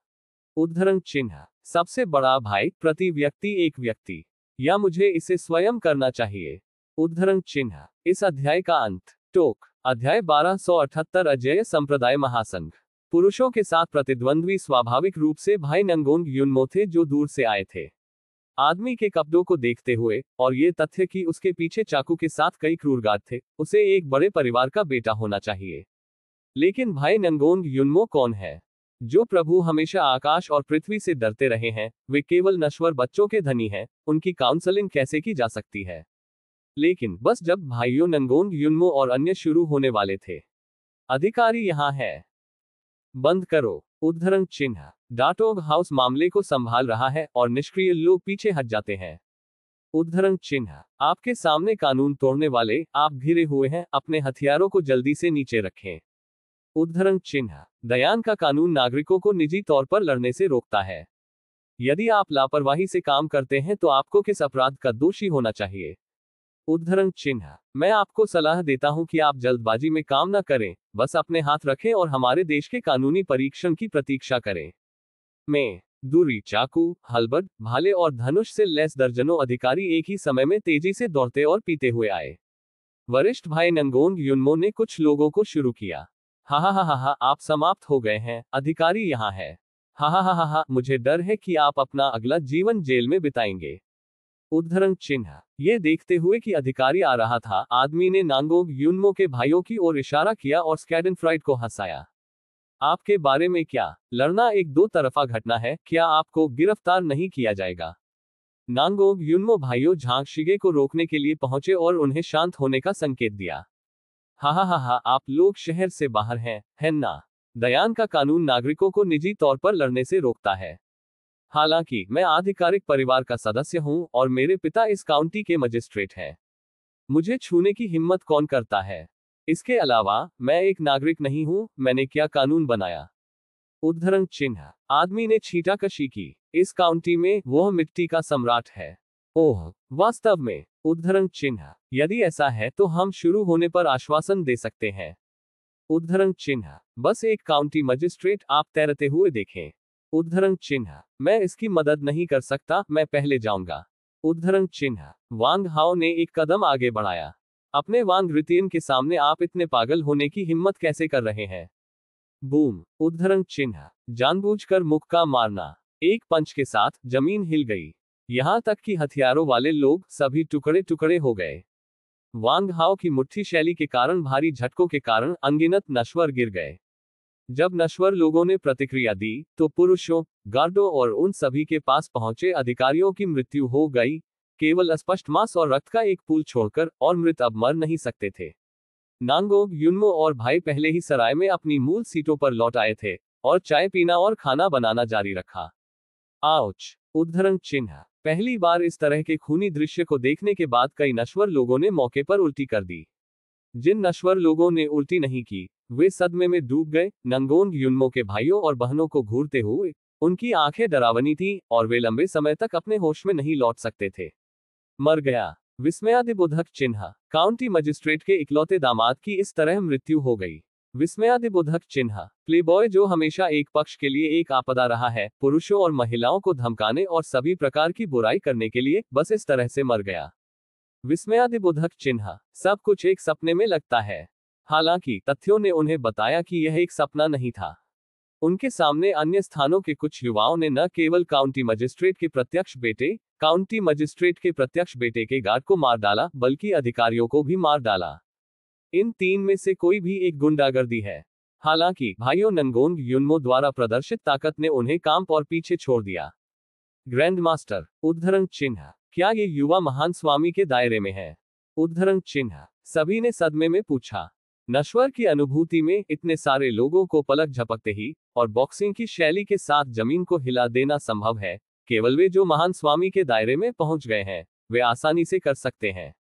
उद्धरण चिन्ह, सबसे बड़ा भाई, प्रति व्यक्ति एक व्यक्ति, या मुझे इसे स्वयं करना चाहिए? उद्धरण चिन्ह, इस अध्याय का अंत। टोक, अध्याय 1278 अजेय संप्रदाय महासंघ। पुरुषों के साथ प्रतिद्वंद्वी स्वाभाविक रूप से भाई नंगोंग युनमो थे जो दूर से आए थे। आदमी के कपड़ों को देखते हुए और ये तथ्य कि उसके पीछे चाकू के साथ कई क्रूर गार्ड थे, उसे एक बड़े परिवार का बेटा होना चाहिए। लेकिन भाई नंगोंग युनमो कौन है? जो प्रभु हमेशा आकाश और पृथ्वी से डरते रहे हैं, वे केवल नश्वर बच्चों के धनी हैं, उनकी काउंसलिंग कैसे की जा सकती है? लेकिन बस जब भाइयों नंगोंग युनमो और अन्य शुरू होने वाले थे। अधिकारी यहाँ है। बंद करो। उद्धरण चिन्ह, डाटोग हाउस मामले को संभाल रहा है और निष्क्रिय लोग पीछे हट जाते हैं। उद्धरण चिन्ह, आपके सामने कानून तोड़ने वाले, आप घिरे हुए हैं, अपने हथियारों को जल्दी से नीचे रखें। उद्धरण चिन्ह, दयान का कानून नागरिकों को निजी तौर पर लड़ने से रोकता है। यदि आप लापरवाही से काम करते हैं तो आपको किस अपराध का दोषी होना चाहिए? उद्धरण चिन्ह, मैं आपको सलाह देता हूं कि आप जल्दबाजी में काम न करें, बस अपने हाथ रखें और हमारे देश के कानूनी परीक्षण की प्रतीक्षा करें। में दूरी, चाकू, हलबट, भाले और धनुष से लैस दर्जनों अधिकारी एक ही समय में तेजी से दौड़ते और पीते हुए आए। वरिष्ठ भाई नंगोंग युनमो ने कुछ लोगों को शुरू किया। हा, आप समाप्त हो गए हैं, अधिकारी यहाँ है। हा, मुझे डर है कि आप अपना अगला जीवन जेल में बिताएंगे। उद्धरण चिन्ह, ये देखते हुए कि अधिकारी आ रहा था, आदमी ने नांगोंग युनमो के भाइयों की ओर इशारा किया और स्कैडेनफ्राइड को हंसाया। आपके बारे में क्या? लड़ना एक दो तरफा घटना है, क्या आपको गिरफ्तार नहीं किया जाएगा? नांगोंग युनमो भाइयों झांग शिगे को रोकने के लिए पहुंचे और उन्हें शांत होने का संकेत दिया। हा, आप लोग शहर से बाहर हैं, है ना? दयान का कानून नागरिकों को निजी तौर पर लड़ने से रोकता है। हालांकि मैं आधिकारिक परिवार का सदस्य हूं और मेरे पिता इस काउंटी के मजिस्ट्रेट हैं। मुझे छूने की हिम्मत कौन करता है? इसके अलावा मैं एक नागरिक नहीं हूं, मैंने क्या कानून बनाया? उद्धरण चिन्ह, आदमी ने छींटाकशी की। इस काउंटी में वह मिट्टी का सम्राट है। ओह, वास्तव में? उद्धरण चिन्ह, यदि ऐसा है तो हम शुरू होने पर आश्वासन दे सकते हैं। उद्धरण चिन्ह, बस एक काउंटी मजिस्ट्रेट, आप तैरते हुए देखें। उद्धरण चिन्ह, मैं इसकी मदद नहीं कर सकता, मैं पहले जाऊंगा। उद्धरण चिन्ह, वांग हाओ ने एक कदम आगे बढ़ाया। अपने वांग रितियन के सामने आप इतने पागल होने की हिम्मत कैसे कर रहे हैं? बूम। उद्धरण चिन्ह, जानबूझकर मुक्का मारना। एक पंच के साथ जमीन हिल गई। यहां तक कि हथियारों वाले लोग सभी टुकड़े टुकड़े हो गए। वांग हाओ की मुट्ठी शैली के कारण भारी झटकों के कारण अनगिनत नश्वर गिर गए। जब नश्वर लोगों ने प्रतिक्रिया दी तो पुरुषों, गार्डों और उन सभी के पास पहुंचे अधिकारियों की मृत्यु हो गई, केवल अस्पष्ट मांस और रक्त का एक पूल छोड़कर, और मृत अब मर नहीं सकते थे। नांगोंग युनमो और भाई पहले ही सराय में अपनी मूल सीटों पर लौट आए थे और चाय पीना और खाना बनाना जारी रखा। आउच! उद्धरण चिन्ह। पहली बार इस तरह के खूनी दृश्य को देखने के बाद कई नश्वर लोगों ने मौके पर उल्टी कर दी। जिन नश्वर लोगों ने उल्टी नहीं की, वे सदमे में डूब गए। नंगोंग युनमो के भाइयों और बहनों को घूरते हुए, उनकी आंखें डरावनी थीं और वे लंबे समय तक अपने होश में नहीं लौट सकते थे। मर गया। विस्मयादिबोधक चिन्ह। काउंटी मजिस्ट्रेट के इकलौते दामाद की इस तरह मृत्यु हो गई। विस्मयादिबोधक चिन्ह। प्लेबॉय जो हमेशा एक पक्ष के लिए एक आपदा रहा है, पुरुषों और महिलाओं को धमकाने और सभी प्रकार की बुराई करने के लिए बस इस तरह से मर गया। विस्मयादिबोधक चिन्ह। सब कुछ एक सपने में लगता है। हालांकि तथ्यों ने उन्हें बताया कि यह एक सपना नहीं था। उनके सामने अन्य स्थानों के कुछ युवाओं ने न केवल काउंटी मजिस्ट्रेट के प्रत्यक्ष बेटे के गार्ड को मार डाला, बल्कि अधिकारियों को भी मार डाला। इन तीन में से कोई भी एक गुंडागर्दी है। हालांकि भाइयों नंगोंग युनमो द्वारा प्रदर्शित ताकत ने उन्हें कांप और पीछे छोड़ दिया। Grand master. उद्धरण चिन्ह। क्या ये युवा महान स्वामी के दायरे में है? उद्धरण चिन्ह। सभी ने सदमे में पूछा। नश्वर की अनुभूति में इतने सारे लोगों को पलक झपकते ही और बॉक्सिंग की शैली के साथ जमीन को हिला देना संभव है। केवल वे जो महान स्वामी के दायरे में पहुंच गए हैं, वे आसानी से कर सकते हैं।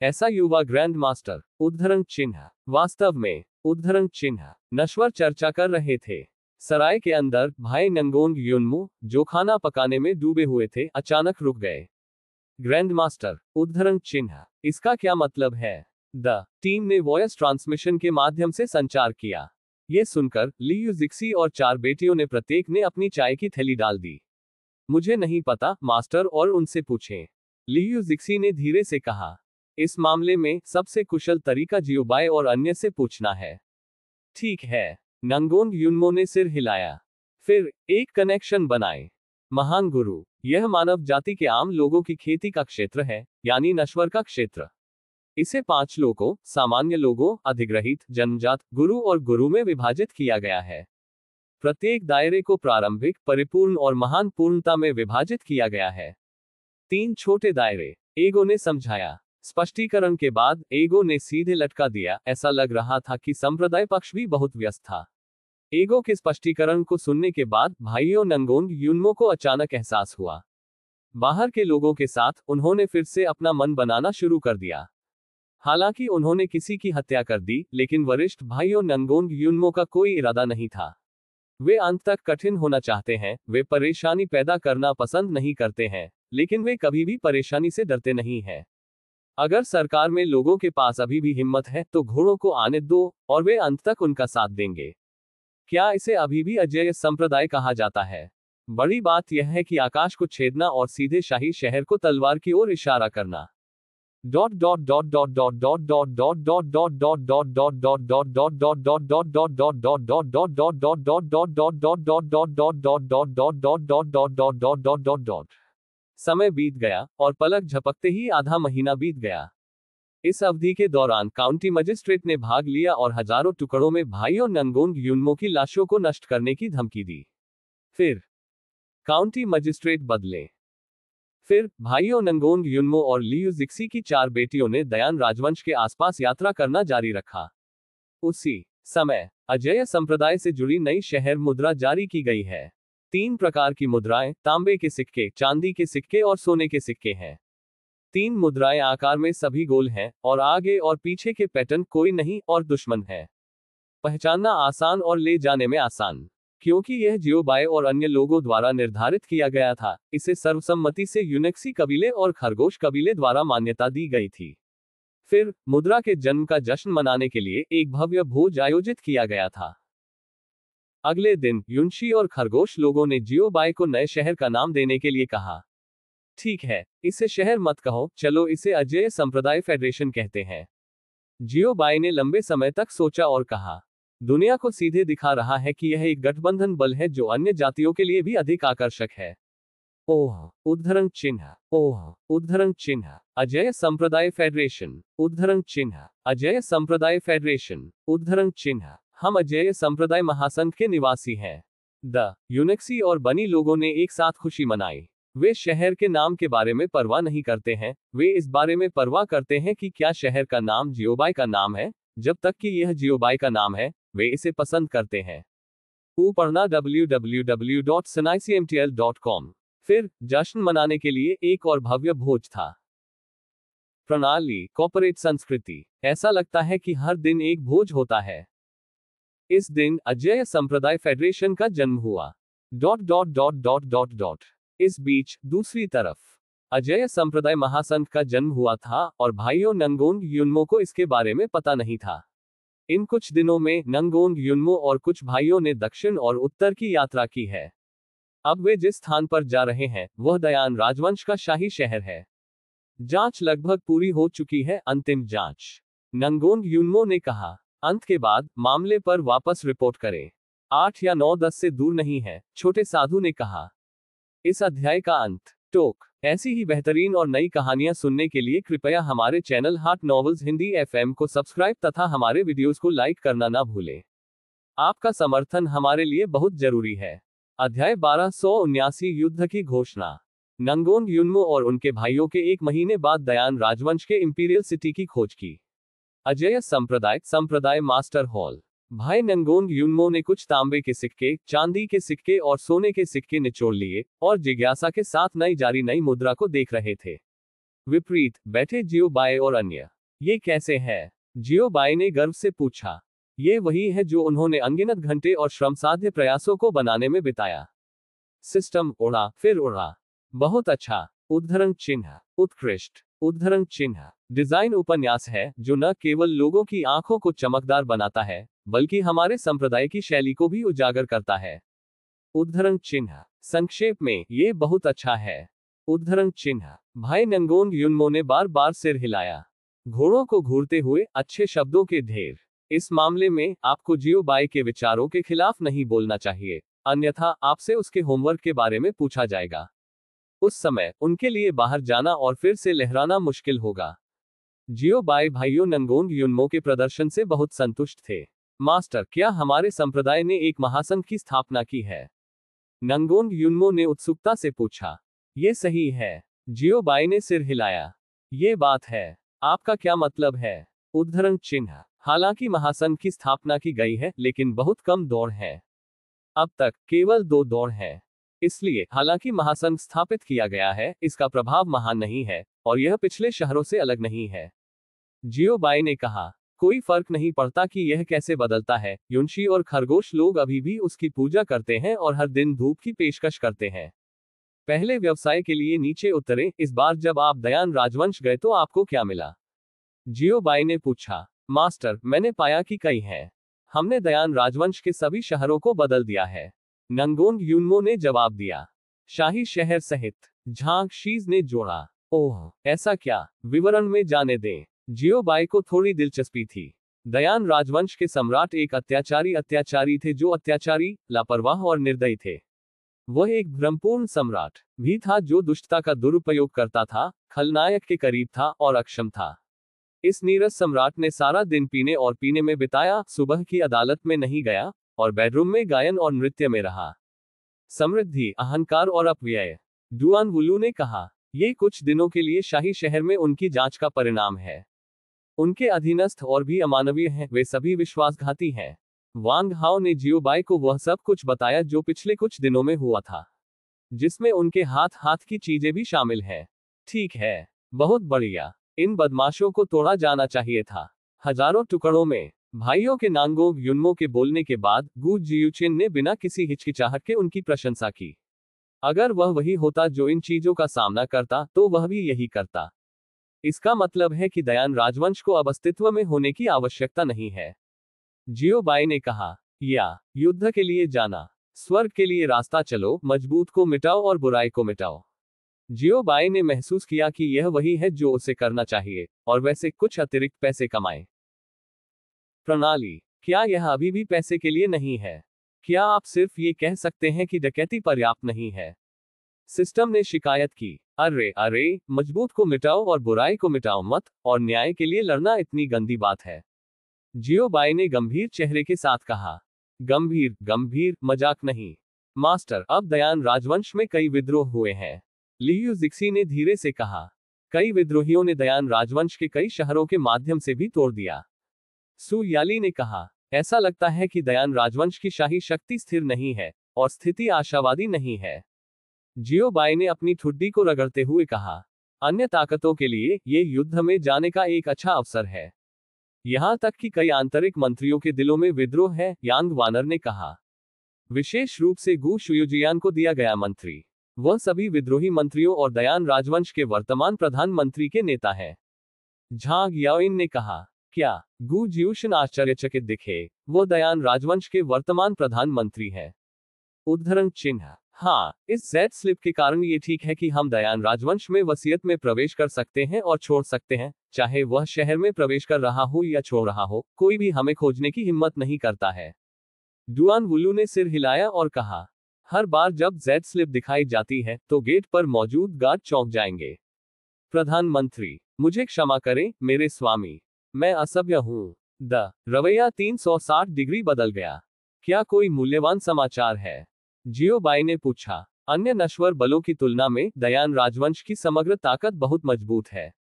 ऐसा युवा ग्रैंड मास्टर। उद्धरण चिन्ह। वास्तव में। उद्धरण चिन्ह। नश्वर चर्चा कर रहे थे। सराय के अंदर भाई नंगोंग युनमो, जो खाना पकाने में डूबे हुए थे, अचानक रुक गए। Grand master. उद्धरण चिन्ह। इसका क्या मतलब है? द टीम ने वॉयस ट्रांसमिशन के माध्यम से संचार किया। ये सुनकर लियू जिक्सी और 4 बेटियों ने प्रत्येक ने अपनी चाय की थैली डाल दी। मुझे नहीं पता, मास्टर, और उनसे पूछें। लियू जिक्सी ने धीरे से कहा। इस मामले में सबसे कुशल तरीका जियोबाई और अन्य से पूछना है। ठीक है। नंगोंग युनमो ने सिर हिलाया। फिर एक कनेक्शन बनाए। महान गुरु, यह मानव जाति के आम लोगों की खेती का क्षेत्र है, यानी नश्वर का क्षेत्र। इसे 5 लोगों, सामान्य लोगों, अधिग्रहित, जन्मजात, गुरु और गुरु में विभाजित किया गया है। प्रत्येक दायरे को प्रारंभिक, परिपूर्ण और महान पूर्णता में विभाजित किया गया है। 3 छोटे दायरे। एगो ने समझाया। स्पष्टीकरण के बाद एगो ने सीधे लटका दिया। ऐसा लग रहा था कि संप्रदाय पक्ष भी बहुत व्यस्त था। एगो के स्पष्टीकरण को सुनने के बाद भाइयों नंगोंग युनमो को अचानक एहसास हुआ। बाहर के लोगों के साथ उन्होंने फिर से अपना मन बनाना शुरू कर दिया। हालांकि उन्होंने किसी की हत्या कर दी, लेकिन वरिष्ठ भाइयों नंगोंग युनमो का कोई इरादा नहीं था। वे अंत तक कठिन होना चाहते हैं, वे परेशानी पैदा करना पसंद नहीं करते हैं, लेकिन वे कभी भी परेशानी से डरते नहीं हैं। अगर सरकार में लोगों के पास अभी भी हिम्मत है तो घोड़ों को आने दो, और वे अंत तक उनका साथ देंगे। क्या इसे अभी भी अजेय संप्रदाय कहा जाता है? बड़ी बात यह है कि आकाश को छेदना और सीधे शाही शहर को तलवार की ओर इशारा करना। समय बीत गया और पलक झपकते ही आधा महीना बीत गया। इस अवधि के दौरान काउंटी मजिस्ट्रेट ने भाग लिया और हजारों टुकड़ों में भाइयों नंगोंग युनमो की लाशों को नष्ट करने की धमकी दी। फिर काउंटी मजिस्ट्रेट बदले। फिर भाइयों नंगोंग युनमो और लियू जिक्सी की 4 बेटियों ने दयान राजवंश के आसपास यात्रा करना जारी रखा। उसी समय अजेय संप्रदाय से जुड़ी नई शहर मुद्रा जारी की गई है। 3 प्रकार की मुद्राएं, तांबे के सिक्के, चांदी के सिक्के और सोने के सिक्के हैं। 3 मुद्राएं आकार में सभी गोल हैं और आगे और पीछे के पैटर्न कोई नहीं और दुश्मन है। पहचानना आसान और ले जाने में आसान। क्योंकि यह जियोबाई और अन्य लोगों द्वारा निर्धारित किया गया था, इसे सर्वसम्मति से यूनेक्सी कबीले और खरगोश कबीले द्वारा मान्यता दी गई थी। फिर मुद्रा के जन्म का जश्न मनाने के लिए एक भव्य भोज आयोजित किया गया था। अगले दिन युनशी और खरगोश लोगों ने जियोबाई को नए शहर का नाम देने के लिए कहा। ठीक है, इसे शहर मत कहो, चलो इसे अजेय संप्रदाय फेडरेशन कहते हैं। जियोबाई ने लंबे समय तक सोचा और कहा, दुनिया को सीधे दिखा रहा है कि यह एक गठबंधन बल है जो अन्य जातियों के लिए भी अधिक आकर्षक है। ओह! उद्धरण चिन्ह। ओह! उद्धरण चिन्ह। अजेय संप्रदाय फेडरेशन। उद्धरण चिन्ह। अजेय संप्रदाय फेडरेशन। उद्धरण चिन्ह। हम अजेय संप्रदाय महासंघ के निवासी हैं। द यूनिक्सी और बनी लोगों ने एक साथ खुशी मनाई। वे शहर के नाम के बारे में परवाह नहीं करते हैं, वे इस बारे में परवाह करते हैं कि क्या शहर का नाम जियोबाई का नाम है। जब तक कि यह जियोबाई का नाम है, वे इसे पसंद करते हैं। पढ़ना www.sanaicmtl.com। फिर जश्न मनाने के लिए एक और भव्य भोज था। प्रणाली कॉर्पोरेट संस्कृति। ऐसा लगता है कि हर दिन एक भोज होता है। इस दिन अजेय संप्रदाय फेडरेशन का जन्म हुआ। ... इस बीच दूसरी तरफ अजेय संप्रदाय महासंघ का जन्म हुआ था और भाइयों नंगोंग युनमो को इसके बारे में पता नहीं था। इन कुछ दिनों में नंगोंग युनमो और कुछ भाइयों ने दक्षिण और उत्तर की यात्रा की है। अब वे जिस स्थान पर जा रहे हैं वह दयान राजवंश का शाही शहर है। जांच लगभग पूरी हो चुकी है। अंतिम जांच, नंगोंग युनमो ने कहा। अंत के बाद मामले पर वापस रिपोर्ट करें। 8 या 9-10 से दूर नहीं है, छोटे साधु ने कहा। इस अध्याय का अंत। टोक। ऐसी ही बेहतरीन और नई कहानियां सुनने के लिए कृपया हमारे चैनल हाट नॉवेल्स हिंदी एफएम को सब्सक्राइब तथा हमारे वीडियोस को लाइक करना ना भूलें। आपका समर्थन हमारे लिए बहुत जरूरी है। अध्याय 1279 युद्ध की घोषणा। नंगोंग युनमो और उनके भाइयों के 1 महीने बाद दयान राजवंश के इंपीरियल सिटी की खोज की। अजेय संप्रदाय मास्टर हॉल। भाई नंगोंग युनमो ने कुछ तांबे के सिक्के, चांदी के सिक्के और सोने के सिक्के निचोड़ लिए और जिज्ञासा के साथ नई मुद्रा को देख रहे थे। विपरीत बैठे जियोबाई और अन्य। ये कैसे है? जियोबाई ने गर्व से पूछा। ये वही है जो उन्होंने अनगिनत घंटे और श्रमसाध्य प्रयासों को बनाने में बिताया। सिस्टम उड़ा फिर उड़ा। बहुत अच्छा। उद्धरण चिन्ह। उत्कृष्ट। उद्धरण चिन्ह। डिजाइन उपन्यास है जो न केवल लोगों की आंखों को चमकदार बनाता है, बल्कि हमारे संप्रदाय की शैली को भी उजागर करता है। उद्धरण चिन्ह। संक्षेप में, ये बहुत अच्छा है। उद्धरण चिन्ह। भाई नंगोंग युनमो ने बार बार सिर हिलाया। घोड़ों को घूरते हुए अच्छे शब्दों के ढेर। इस मामले में आपको जियोबाई के विचारों के खिलाफ नहीं बोलना चाहिए, अन्यथा आपसे उसके होमवर्क के बारे में पूछा जाएगा। उस समय उनके लिए बाहर जाना और फिर से लहराना मुश्किल होगा। जियोबाई भाइयों नंगोंग युनमो के प्रदर्शन से बहुत संतुष्ट थे। मास्टर, क्या हमारे संप्रदाय ने एक महासंघ की स्थापना की है? नंगोंग युनमो ने उत्सुकता से पूछा। ये सही है। जियोबाई ने सिर हिलाया। ये बात है। आपका क्या मतलब है? उद्धरण चिन्ह। हालांकि महासंघ की स्थापना की गई है, लेकिन बहुत कम दौड़ है। अब तक केवल 2 दौड़ है। इसलिए हालांकि महासंघ स्थापित किया गया है, इसका प्रभाव महान नहीं है और यह पिछले शहरों से अलग नहीं है। जियोबाई ने कहा। कोई फर्क नहीं पड़ता कि यह कैसे बदलता है, युनशी और खरगोश लोग अभी भी उसकी पूजा करते हैं और हर दिन धूप की पेशकश करते हैं। पहले व्यवसाय के लिए नीचे उतरें। इस बार जब आप दयान राजवंश गए तो आपको क्या मिला? जियोबाई ने पूछा। मास्टर, मैंने पाया कि कई हैं। हमने दयान राजवंश के सभी शहरों को बदल दिया है। नंगोंग युनमो ने जवाब दिया। शाही शहर सहित। झांग शीज ने जोड़ा। ओह, ऐसा क्या? विवरण में जाने दें। जियोबाई को थोड़ी दिलचस्पी थी। दयान राजवंश के सम्राट एक अत्याचारी थे जो अत्याचारी, लापरवाह और निर्दयी थे। वह एक भ्रमपूर्ण सम्राट भी था जो दुष्टता का दुरुपयोग करता था, खलनायक के करीब था और अक्षम था। इस नीरस सम्राट ने सारा दिन पीने में बिताया, सुबह की अदालत में नहीं गया और बेडरूम में गायन और नृत्य में रहा। समृद्धि, अहंकार और अपव्यय। डुआन वुलू ने कहा। ये कुछ दिनों के लिए शाही शहर में उनकी जांच का परिणाम है। उनके अधीनस्थ और भी अमानवीय हैं, वे सभी विश्वासघाती हैं। वांग हाओ ने जियोबाई को वह सब कुछ बताया जो पिछले कुछ दिनों में हुआ था, जिसमें उनके हाथ की चीजें भी शामिल हैं। ठीक है, बहुत बढ़िया। इन बदमाशों को तोड़ा जाना चाहिए था, हजारों टुकड़ों में। भाइयों के नांगोंग युनमो के बोलने के बाद गु जियुचिन ने बिना किसी हिचकिचाहट के उनकी प्रशंसा की। अगर वह वही होता जो इन चीजों का सामना करता, तो वह भी यही करता। इसका मतलब है कि दयान राजवंश को अब अस्तित्व में होने की आवश्यकता नहीं है। जियोबाई ने कहा। या युद्ध के लिए जाना। स्वर्ग के लिए रास्ता चलो, मजबूत को मिटाओ और बुराई को मिटाओ। जियोबाई ने महसूस किया कि यह वही है जो उसे करना चाहिए, और वैसे कुछ अतिरिक्त पैसे कमाए। प्रणाली। क्या यह अभी भी पैसे के लिए नहीं है? क्या आप सिर्फ ये कह सकते हैं कि डकैती पर्याप्त नहीं है? सिस्टम ने शिकायत की। अरे, मजबूत को मिटाओ और बुराई को मिटाओ मत, और न्याय के लिए लड़ना इतनी गंदी बात है। जियो बाई ने गंभीर चेहरे के साथ कहा। गंभीर गंभीर, मजाक नहीं। मास्टर, अब दयान राजवंश में कई विद्रोह हुए हैं, लियू जिक्सी ने धीरे से कहा। कई विद्रोहियों ने दयान राजवंश के कई शहरों के माध्यम से भी तोड़ दिया, सु याली ने कहा। ऐसा लगता है कि दयान राजवंश की शाही शक्ति स्थिर नहीं है और स्थिति आशावादी नहीं है, जियो बाई ने अपनी ठुड्डी को रगड़ते हुए कहा। अन्य ताकतों के लिए ये युद्ध में जाने का एक अच्छा अवसर है, यहां तक कि कई आंतरिक मंत्रियों के दिलों में विद्रोह है, यांग वानर ने कहा। विशेष रूप से गु शुयुजियान को दिया गया मंत्री। वह सभी विद्रोही मंत्रियों और दयान राजवंश के वर्तमान प्रधानमंत्री के नेता हैं, झांग याओइन ने कहा। क्या? गु जियुशन आश्चर्यचकित दिखे। वो दयान राजवंश के वर्तमान प्रधानमंत्री हैं। उद्धरण चिन्ह। हाँ, इस जेड स्लिप के कारण ये ठीक है कि हम दयान राजवंश में वसीयत में प्रवेश कर सकते हैं और छोड़ सकते हैं, चाहे वह शहर में प्रवेश कर रहा हो या छोड़ रहा हो, कोई भी हमें खोजने की हिम्मत नहीं करता है। डुआन वुलू ने सिर हिलाया और कहा। हर बार जब जेड स्लिप दिखाई जाती है तो गेट पर मौजूद गार्ड चौंक जाएंगे। प्रधानमंत्री, मुझे क्षमा करें मेरे स्वामी, मैं असभ्य हूं। द रवैया 360 डिग्री बदल गया। क्या कोई मूल्यवान समाचार है? जियो बाई ने पूछा। अन्य नश्वर बलों की तुलना में दयान राजवंश की समग्र ताकत बहुत मजबूत है।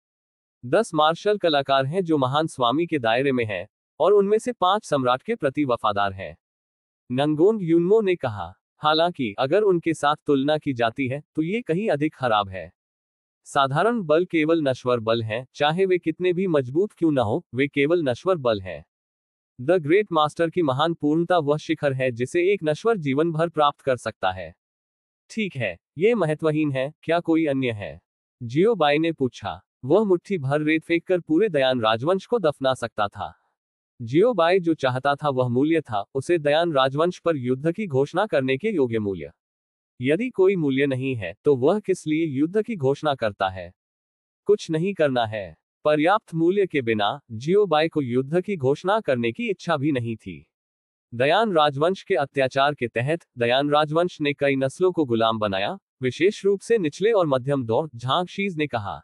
10 मार्शल कलाकार हैं जो महान स्वामी के दायरे में हैं, और उनमें से 5 सम्राट के प्रति वफादार हैं, नंगोन यूनमो ने कहा। हालांकि अगर उनके साथ तुलना की जाती है तो ये कहीं अधिक खराब है। साधारण बल केवल नश्वर बल हैं, चाहे वे कितने भी मजबूत क्यों न हो, वे केवल नश्वर बल हैं। द ग्रेट मास्टर की महान पूर्णता वह शिखर है जिसे एक नश्वर जीवन भर प्राप्त कर सकता है। ठीक है, ये महत्वहीन है, क्या कोई अन्य है? जियो बाई ने पूछा। वह मुट्ठी भर रेत फेंककर पूरे दयान राजवंश को दफना सकता था। जियो बाई जो चाहता था वह मूल्य था, उसे दयान राजवंश पर युद्ध की घोषणा करने के योग्य मूल्य। यदि कोई मूल्य नहीं है तो वह किस लिए युद्ध की घोषणा करता है? कुछ नहीं करना है। पर्याप्त मूल्य के बिना जियो बाई को युद्ध की घोषणा करने की इच्छा भी नहीं थी। दयान राजवंश के अत्याचार के तहत दयान राजवंश ने कई नस्लों को गुलाम बनाया, विशेष रूप से निचले और मध्यम दौर, झांग शीज ने कहा।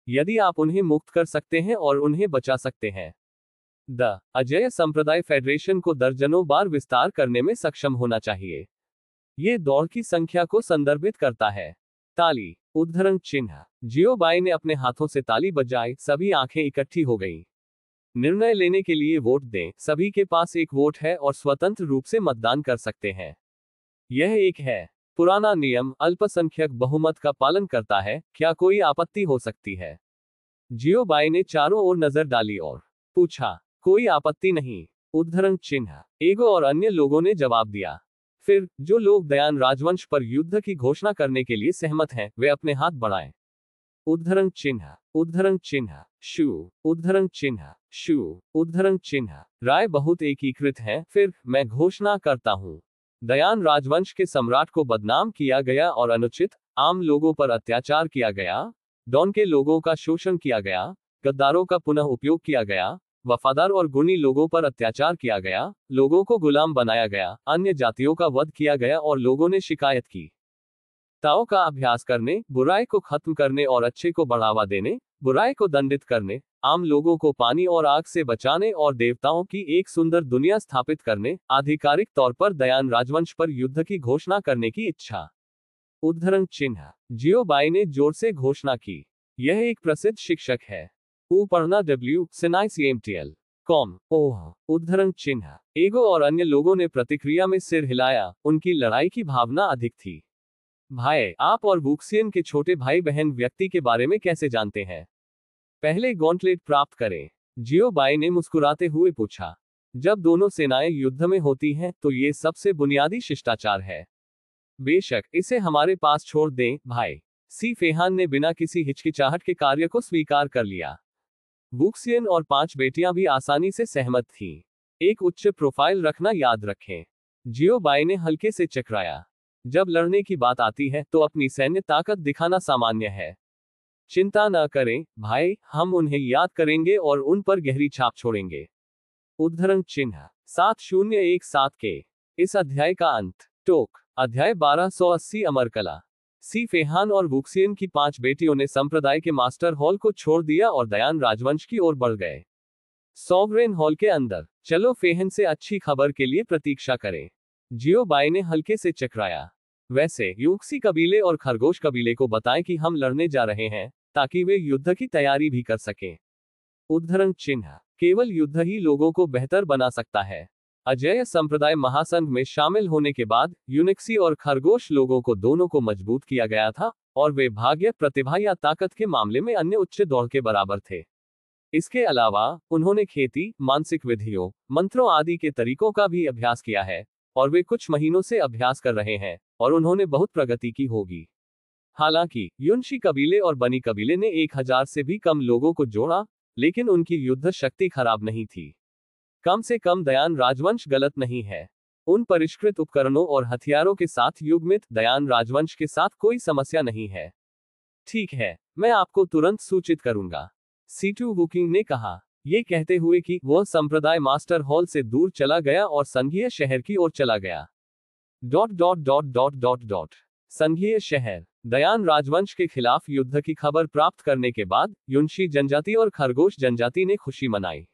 यदि आप उन्हें मुक्त कर सकते हैं और उन्हें बचा सकते हैं, द अजेय संप्रदाय फेडरेशन को दर्जनों बार विस्तार करने में सक्षम होना चाहिए। ये दौड़ की संख्या को संदर्भित करता है। ताली। उद्धरण चिन्ह। जियो बाई ने अपने हाथों से ताली बजाई, सभी आंखें इकट्ठी हो गईं। निर्णय लेने के लिए वोट दें, सभी के पास एक वोट है और स्वतंत्र रूप से मतदान कर सकते हैं। यह एक है पुराना नियम, अल्पसंख्यक बहुमत का पालन करता है, क्या कोई आपत्ति हो सकती है? जियो बाई ने चारों ओर नजर डाली और पूछा। कोई आपत्ति नहीं। उद्धरण चिन्ह। एगो और अन्य लोगों ने जवाब दिया। फिर जो लोग दयान राजवंश पर युद्ध की घोषणा करने के लिए सहमत हैं, वे अपने हाथ बढ़ाएं। उद्धरण चिन्ह। उद्धरण चिन्ह। शू। उद्धरण चिन्ह। शू। उद्धरण चिन्ह। राय बहुत एकीकृत है। फिर मैं घोषणा करता हूं। दयान राजवंश के सम्राट को बदनाम किया गया और अनुचित आम लोगों पर अत्याचार किया गया, डॉन के लोगों का शोषण किया गया, गद्दारों का पुनः उपयोग किया गया, वफादार और गुणी लोगों पर अत्याचार किया गया, लोगों को गुलाम बनाया गया, अन्य जातियों का वध किया गया और लोगों ने शिकायत की। ताओ का अभ्यास करने, बुराई को खत्म करने और अच्छे को बढ़ावा देने, बुराई को दंडित करने, आम लोगों को पानी और आग से बचाने और देवताओं की एक सुंदर दुनिया स्थापित करने, आधिकारिक तौर पर दयान राजवंश पर युद्ध की घोषणा करने की इच्छा। उद्धरण चिन्ह। जियो बाई ने जोर से घोषणा की। यह एक प्रसिद्ध शिक्षक है। पढ़ना wcmtl.com। ओह। उद्धरण चिन्ह। एगो और अन्य लोगों ने प्रतिक्रिया में सिर हिलाया, उनकी लड़ाई की भावना अधिक थी। भाई, आप और वुक्सियन के छोटे भाई बहन व्यक्ति के बारे में कैसे जानते हैं? पहले गॉन्टलेट प्राप्त करें। जियो बाई ने मुस्कुराते हुए पूछा। जब दोनों सेनाएं युद्ध में होती हैं तो ये सबसे बुनियादी शिष्टाचार है। बेशक, इसे हमारे पास छोड़ दें, भाई। सी फेहान ने बिना किसी हिचकिचाहट के कार्य को स्वीकार कर लिया। वुक्सियन और 5 बेटियां भी आसानी से सहमत थीं। एक उच्च प्रोफाइल रखना याद रखें। जियो बाई ने हल्के से चकराया। जब लड़ने की बात आती है तो अपनी सैन्य ताकत दिखाना सामान्य है। चिंता न करें, भाई, हम उन्हें याद करेंगे और उन पर गहरी छाप छोड़ेंगे। उद्धरण चिन्ह। 7017 के इस अध्याय का अंत। टोक। अध्याय 1280 अमरकला। सी फेहान और वुक्सियन की 5 बेटियों ने संप्रदाय के मास्टर हॉल को छोड़ दिया और दयान राजवंश की ओर बढ़ गए। सॉवरेन हॉल के अंदर। चलो फेहन से अच्छी खबर के लिए प्रतीक्षा करें। जियो बाई ने हल्के से चकराया। वैसे यूक्सी कबीले और खरगोश कबीले को बताएं कि हम लड़ने जा रहे हैं, ताकि वे युद्ध की तैयारी भी कर सकें। उद्धरण चिन्ह। केवल युद्ध ही लोगों को बेहतर बना सकता है। अजेय संप्रदाय महासंघ में शामिल होने के बाद यूनिक्सी और खरगोश लोगों को दोनों को मजबूत किया गया था, और वे भाग्य, प्रतिभा या ताकत के मामले में अन्य उच्च दौड़ के बराबर थे। इसके अलावा उन्होंने खेती, मानसिक विधियों, मंत्रों आदि के तरीकों का भी अभ्यास किया है, और वे कुछ महीनों से अभ्यास कर रहे हैं, और उन्होंने बहुत प्रगति की होगी। हालांकि युनशी कबीले और बनी कबीले ने 1000 से भी कम लोगों को जोड़ा, लेकिन उनकी युद्ध शक्ति खराब नहीं थी। कम से कम दयान राजवंश गलत नहीं है। उन परिष्कृत उपकरणों और हथियारों के साथ युग्मित दयान राजवंश के साथ कोई समस्या नहीं है। ठीक है, मैं आपको तुरंत सूचित करूंगा, सीटू वुकिंग ने कहा, ये कहते हुए कि वह संप्रदाय मास्टर हॉल से दूर चला गया और संघीय शहर की ओर चला गया। संघीय शहर। दयान राजवंश के खिलाफ युद्ध की खबर प्राप्त करने के बाद युनशी जनजाति और खरगोश जनजाति ने खुशी मनाई,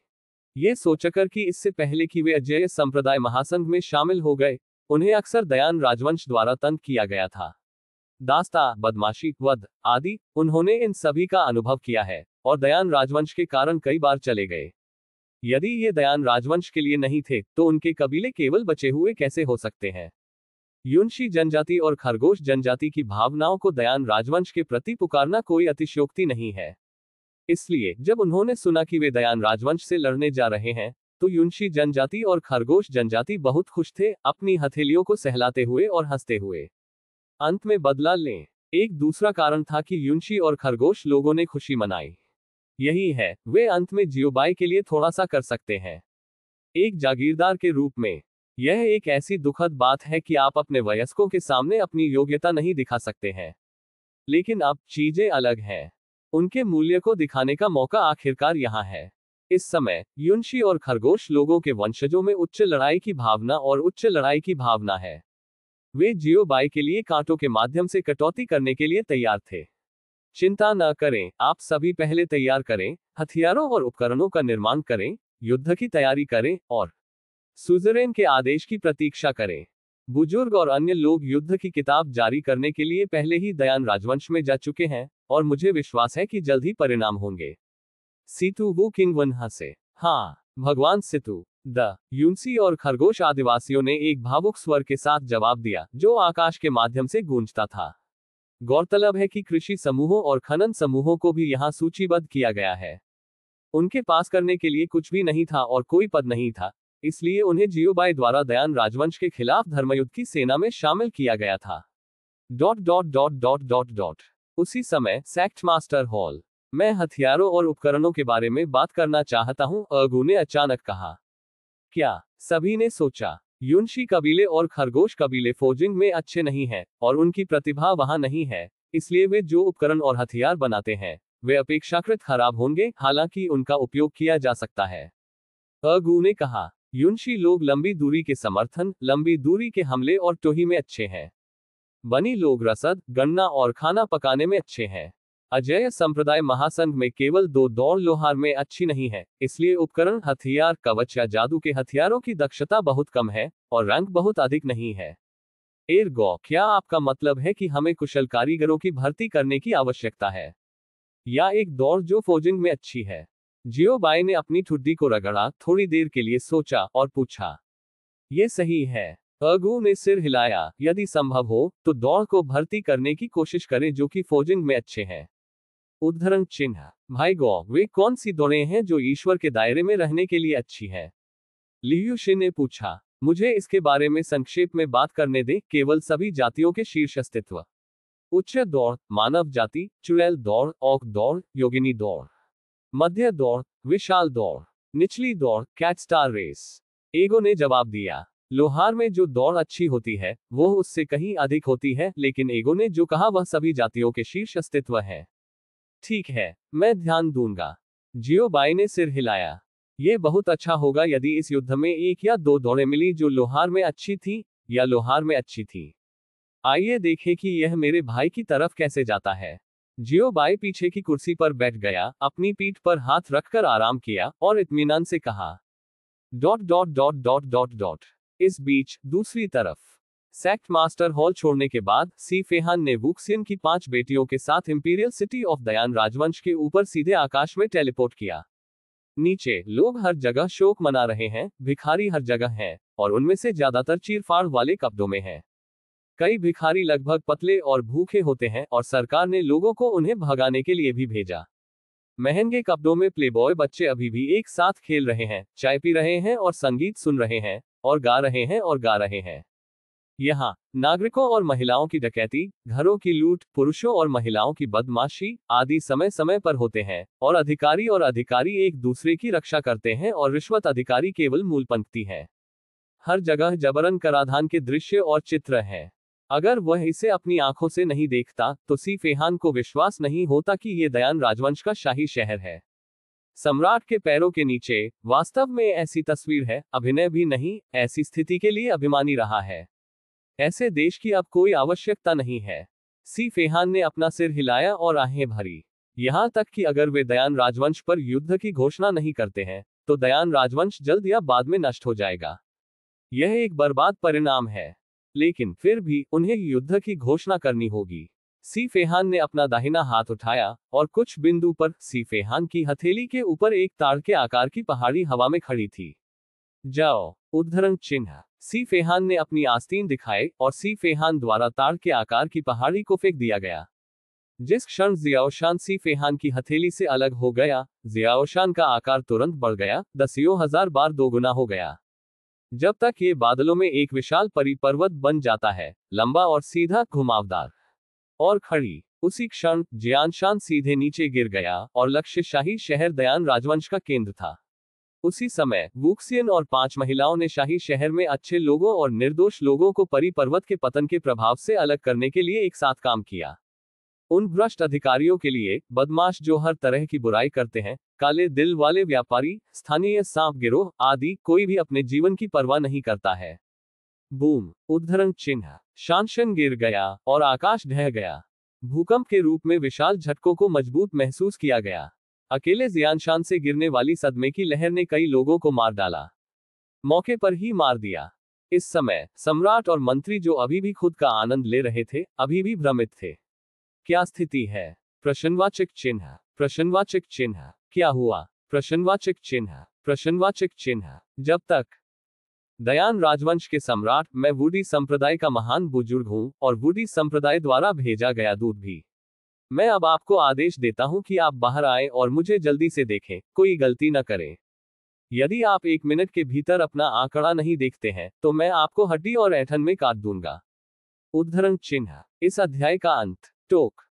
ये सोचकर कि इससे पहले कि वे अजेय संप्रदाय महासंघ में शामिल हो गए, उन्हें अक्सर दयान राजवंश द्वारा तंग किया गया था। दास्ता, बदमाशी, वध आदि, उन्होंने इन सभी का अनुभव किया है, और दयान राजवंश के कारण कई बार चले गए। यदि ये दयान राजवंश के लिए नहीं थे, तो उनके कबीले केवल बचे हुए कैसे हो सकते हैं। युनशी जनजाति और खरगोश जनजाति की भावनाओं को दयान राजवंश के प्रति पुकारना कोई अतिशयोक्ति नहीं है। इसलिए जब उन्होंने सुना कि वे दयान राजवंश से लड़ने जा रहे हैं, तो युनशी जनजाति और खरगोश जनजाति बहुत खुश थे, अपनी हथेलियों को सहलाते हुए और हंसते हुए। अंत में बदला लें। एक दूसरा कारण था कि युनशी और खरगोश लोगों ने खुशी मनाई। यही है, वे अंत में जियोबाई के लिए थोड़ा सा कर सकते हैं। एक जागीरदार के रूप में, यह एक ऐसी दुखद बात है कि आप अपने वयस्कों के सामने अपनी योग्यता नहीं दिखा सकते हैं। लेकिन अब चीजें अलग हैं। उनके मूल्य को दिखाने का मौका आखिरकार यहाँ है। इस समय युनशी और खरगोश लोगों के वंशजों में उच्च लड़ाई की भावना और उच्च लड़ाई की भावना है। वे जियोबाई के लिए कांटों के माध्यम से कटौती करने के लिए तैयार थे। चिंता न करें, आप सभी पहले तैयार करें, हथियारों और उपकरणों का निर्माण करें, युद्ध की तैयारी करें, और सुज़ेरेन के आदेश की प्रतीक्षा करें। बुजुर्ग और अन्य लोग युद्ध की किताब जारी करने के लिए पहले ही दयान राजवंश में जा चुके हैं, और मुझे विश्वास है कि जल्द ही परिणाम होंगे। सीतू वू किंग वन हंसे। हाँ, भगवान सितु। द युनसी और खरगोश आदिवासियों ने एक भावुक स्वर के साथ जवाब दिया, जो आकाश के माध्यम से गूंजता था। गौरतलब है कि कृषि समूहों और खनन समूहों को भी यहाँ सूचीबद्ध किया गया है। उनके पास करने के लिए कुछ भी नहीं था और कोई पद नहीं था, इसलिए उन्हें जियोबाई द्वारा दयान राजवंश के खिलाफ धर्मयुद्ध की सेना में शामिल किया गया था। उसी समय सेक्ट मास्टर हॉल। मैं हथियारों और उपकरणों के बारे में बात करना चाहता हूं, अगू ने अचानक कहा। क्या? सभी ने सोचा। युनशी कबीले और खरगोश कबीले फोर्जिंग में अच्छे नहीं हैं, और उनकी प्रतिभा वहां नहीं है, इसलिए वे जो उपकरण और हथियार बनाते हैं, वे अपेक्षाकृत खराब होंगे, हालांकि उनका उपयोग किया जा सकता है। अगू ने कहा, युनशी लोग लंबी दूरी के समर्थन, लंबी दूरी के हमले और टोही में अच्छे हैं। बनी लोग रसद, गणना और खाना पकाने में अच्छे हैं। अजेय संप्रदाय महासंघ में केवल 2 दौड़ लोहार में अच्छी नहीं है, इसलिए उपकरण, हथियार, कवच या जादू के हथियारों की दक्षता बहुत कम है, और रैंक बहुत अधिक नहीं है। एरगो, क्या आपका मतलब है कि हमें कुशल कारीगरों की भर्ती करने की आवश्यकता है? या एक दौड़ जो फोर्जिंग में अच्छी है? जियोबाई ने अपनी ठुड्डी को रगड़ा, थोड़ी देर के लिए सोचा, और पूछा। ये सही है। अगू ने सिर हिलाया। यदि संभव हो, तो दौड़ को भर्ती करने की कोशिश करें जो कि फोर्जिंग में अच्छे हैं। उद्धरण चिन्ह। भाई गो, वे कौन सी दौड़ें हैं जो ईश्वर के दायरे में रहने के लिए अच्छी है? लियूशी ने पूछा। मुझे इसके बारे में संक्षेप में बात करने दें, केवल सभी जातियों के शीर्ष अस्तित्व। उच्च दौड़, मानव जाति, चुड़ैल दौड़, औक दौड़, योगिनी दौड़। मध्य दौड़, विशाल दौड़। निचली दौड़, कैट स्टार रेस। एगो ने जवाब दिया। लोहार में जो दौड़ अच्छी होती है, वो उससे कहीं अधिक होती है, लेकिन एगो ने जो कहा वह सभी जातियों के शीर्ष अस्तित्व है। ठीक है, मैं ध्यान दूंगा। जियोबाई ने सिर हिलाया। ये बहुत अच्छा होगा यदि इस युद्ध में 1 या 2 दौड़ें मिली जो लोहार में अच्छी थी, या लोहार में अच्छी थी। आइए देखें कि यह मेरे भाई की तरफ कैसे जाता है। जियो बाई पीछे की कुर्सी पर बैठ गया, अपनी पीठ पर हाथ रखकर आराम किया और इत्मीनान से कहा, dot dot dot dot dot dot. इस बीच दूसरी तरफ सेक्ट मास्टर हॉल छोड़ने के बाद सी फेहान ने वुक्सियन की 5 बेटियों के साथ इंपीरियल सिटी ऑफ दयान राजवंश के ऊपर सीधे आकाश में टेलीपोर्ट किया। नीचे लोग हर जगह शोक मना रहे हैं, भिखारी हर जगह हैं, और उनमें से ज्यादातर चीरफाड़ वाले कपड़ों में हैं। कई भिखारी लगभग पतले और भूखे होते हैं और सरकार ने लोगों को उन्हें भगाने के लिए भी भेजा। महंगे कपड़ों में प्लेबॉय बच्चे अभी भी एक साथ खेल रहे हैं, चाय पी रहे हैं और संगीत सुन रहे हैं, और गा रहे हैं और गा रहे हैं। यहाँ नागरिकों और महिलाओं की डकैती, घरों की लूट, पुरुषों और महिलाओं की बदमाशी आदि समय समय पर होते हैं, और अधिकारी एक दूसरे की रक्षा करते हैं और रिश्वत अधिकारी केवल मूल पंक्ति है। हर जगह जबरन कराधान के दृश्य और चित्र हैं। अगर वह इसे अपनी आंखों से नहीं देखता तो सी फेहान को विश्वास नहीं होता कि ये दयान राजवंश का शाही शहर है। सम्राट के पैरों के नीचे वास्तव में ऐसी तस्वीर है, अभिनय भी नहीं, ऐसी स्थिति के लिए अभिमानी रहा है। ऐसे देश की अब कोई आवश्यकता नहीं है। सी फेहान ने अपना सिर हिलाया और आहें भरी। यहां तक कि अगर वे दयान राजवंश पर युद्ध की घोषणा नहीं करते हैं तो दयान राजवंश जल्द या बाद में नष्ट हो जाएगा। यह एक बर्बाद परिणाम है, लेकिन फिर भी उन्हें युद्ध की घोषणा करनी होगी। सी फेहान ने अपना दाहिना हाथ उठाया और कुछ बिंदु पर सी फेहान की हथेली के ऊपर एक ताड़ के आकार की पहाड़ी हवा में खड़ी थी। जाओ, उद्धरण चिन्ह। सी फेहान ने अपनी आस्तीन दिखाए और सी फेहान द्वारा ताड़ के आकार की पहाड़ी को फेंक दिया गया। जिस क्षण जियाओशान सी फेहान की हथेली से अलग हो गया, जियाओशान का आकार तुरंत बढ़ गया, दसियों हजार बार दोगुना हो गया। जब तक ये बादलों में एक विशाल परिपर्वत बन जाता है, लंबा और सीधा, घुमावदार और खड़ी। उसी क्षण जियानशान सीधे नीचे गिर गया और लक्ष्य शाही शहर दयान राजवंश का केंद्र था। उसी समय वुक्सियन और 5 महिलाओं ने शाही शहर में अच्छे लोगों और निर्दोष लोगों को परिपर्वत के पतन के प्रभाव से अलग करने के लिए एक साथ काम किया। उन भ्रष्ट अधिकारियों के लिए, बदमाश जो हर तरह की बुराई करते हैं, काले दिल वाले व्यापारी, स्थानीय सांप गिरोह आदि, कोई भी अपने जीवन की परवाह नहीं करता है। बूम, उद्धरण चिन्ह। शानशन गिर गया और आकाश ढह गया। भूकंप के रूप में विशाल झटकों को मजबूत महसूस किया गया। अकेले जियानशान से गिरने वाली सदमे की लहर ने कई लोगों को मार डाला, मौके पर ही मार दिया। इस समय सम्राट और मंत्री जो अभी भी खुद का आनंद ले रहे थे, अभी भी भ्रमित थे। क्या स्थिति है? प्रश्नवाचक चिन्ह। प्रश्नवाचक चिन्ह। क्या हुआ? प्रश्नवाचक चिन्ह। प्रश्नवाचक चिन्ह। जब तक दयान राजवंश के सम्राट, मैं वुडी संप्रदाय का महान बुजुर्ग हूं और वुडी संप्रदाय द्वारा भेजा गया दूत भी। मैं अब आपको आदेश देता हूं कि आप बाहर आए और मुझे जल्दी से देखें, कोई गलती न करें। यदि आप 1 मिनट के भीतर अपना आंकड़ा नहीं देखते हैं तो मैं आपको हड्डी और ऐंठन में काट दूंगा। उद्धरण चिन्ह। इस अध्याय का अंत। टोक।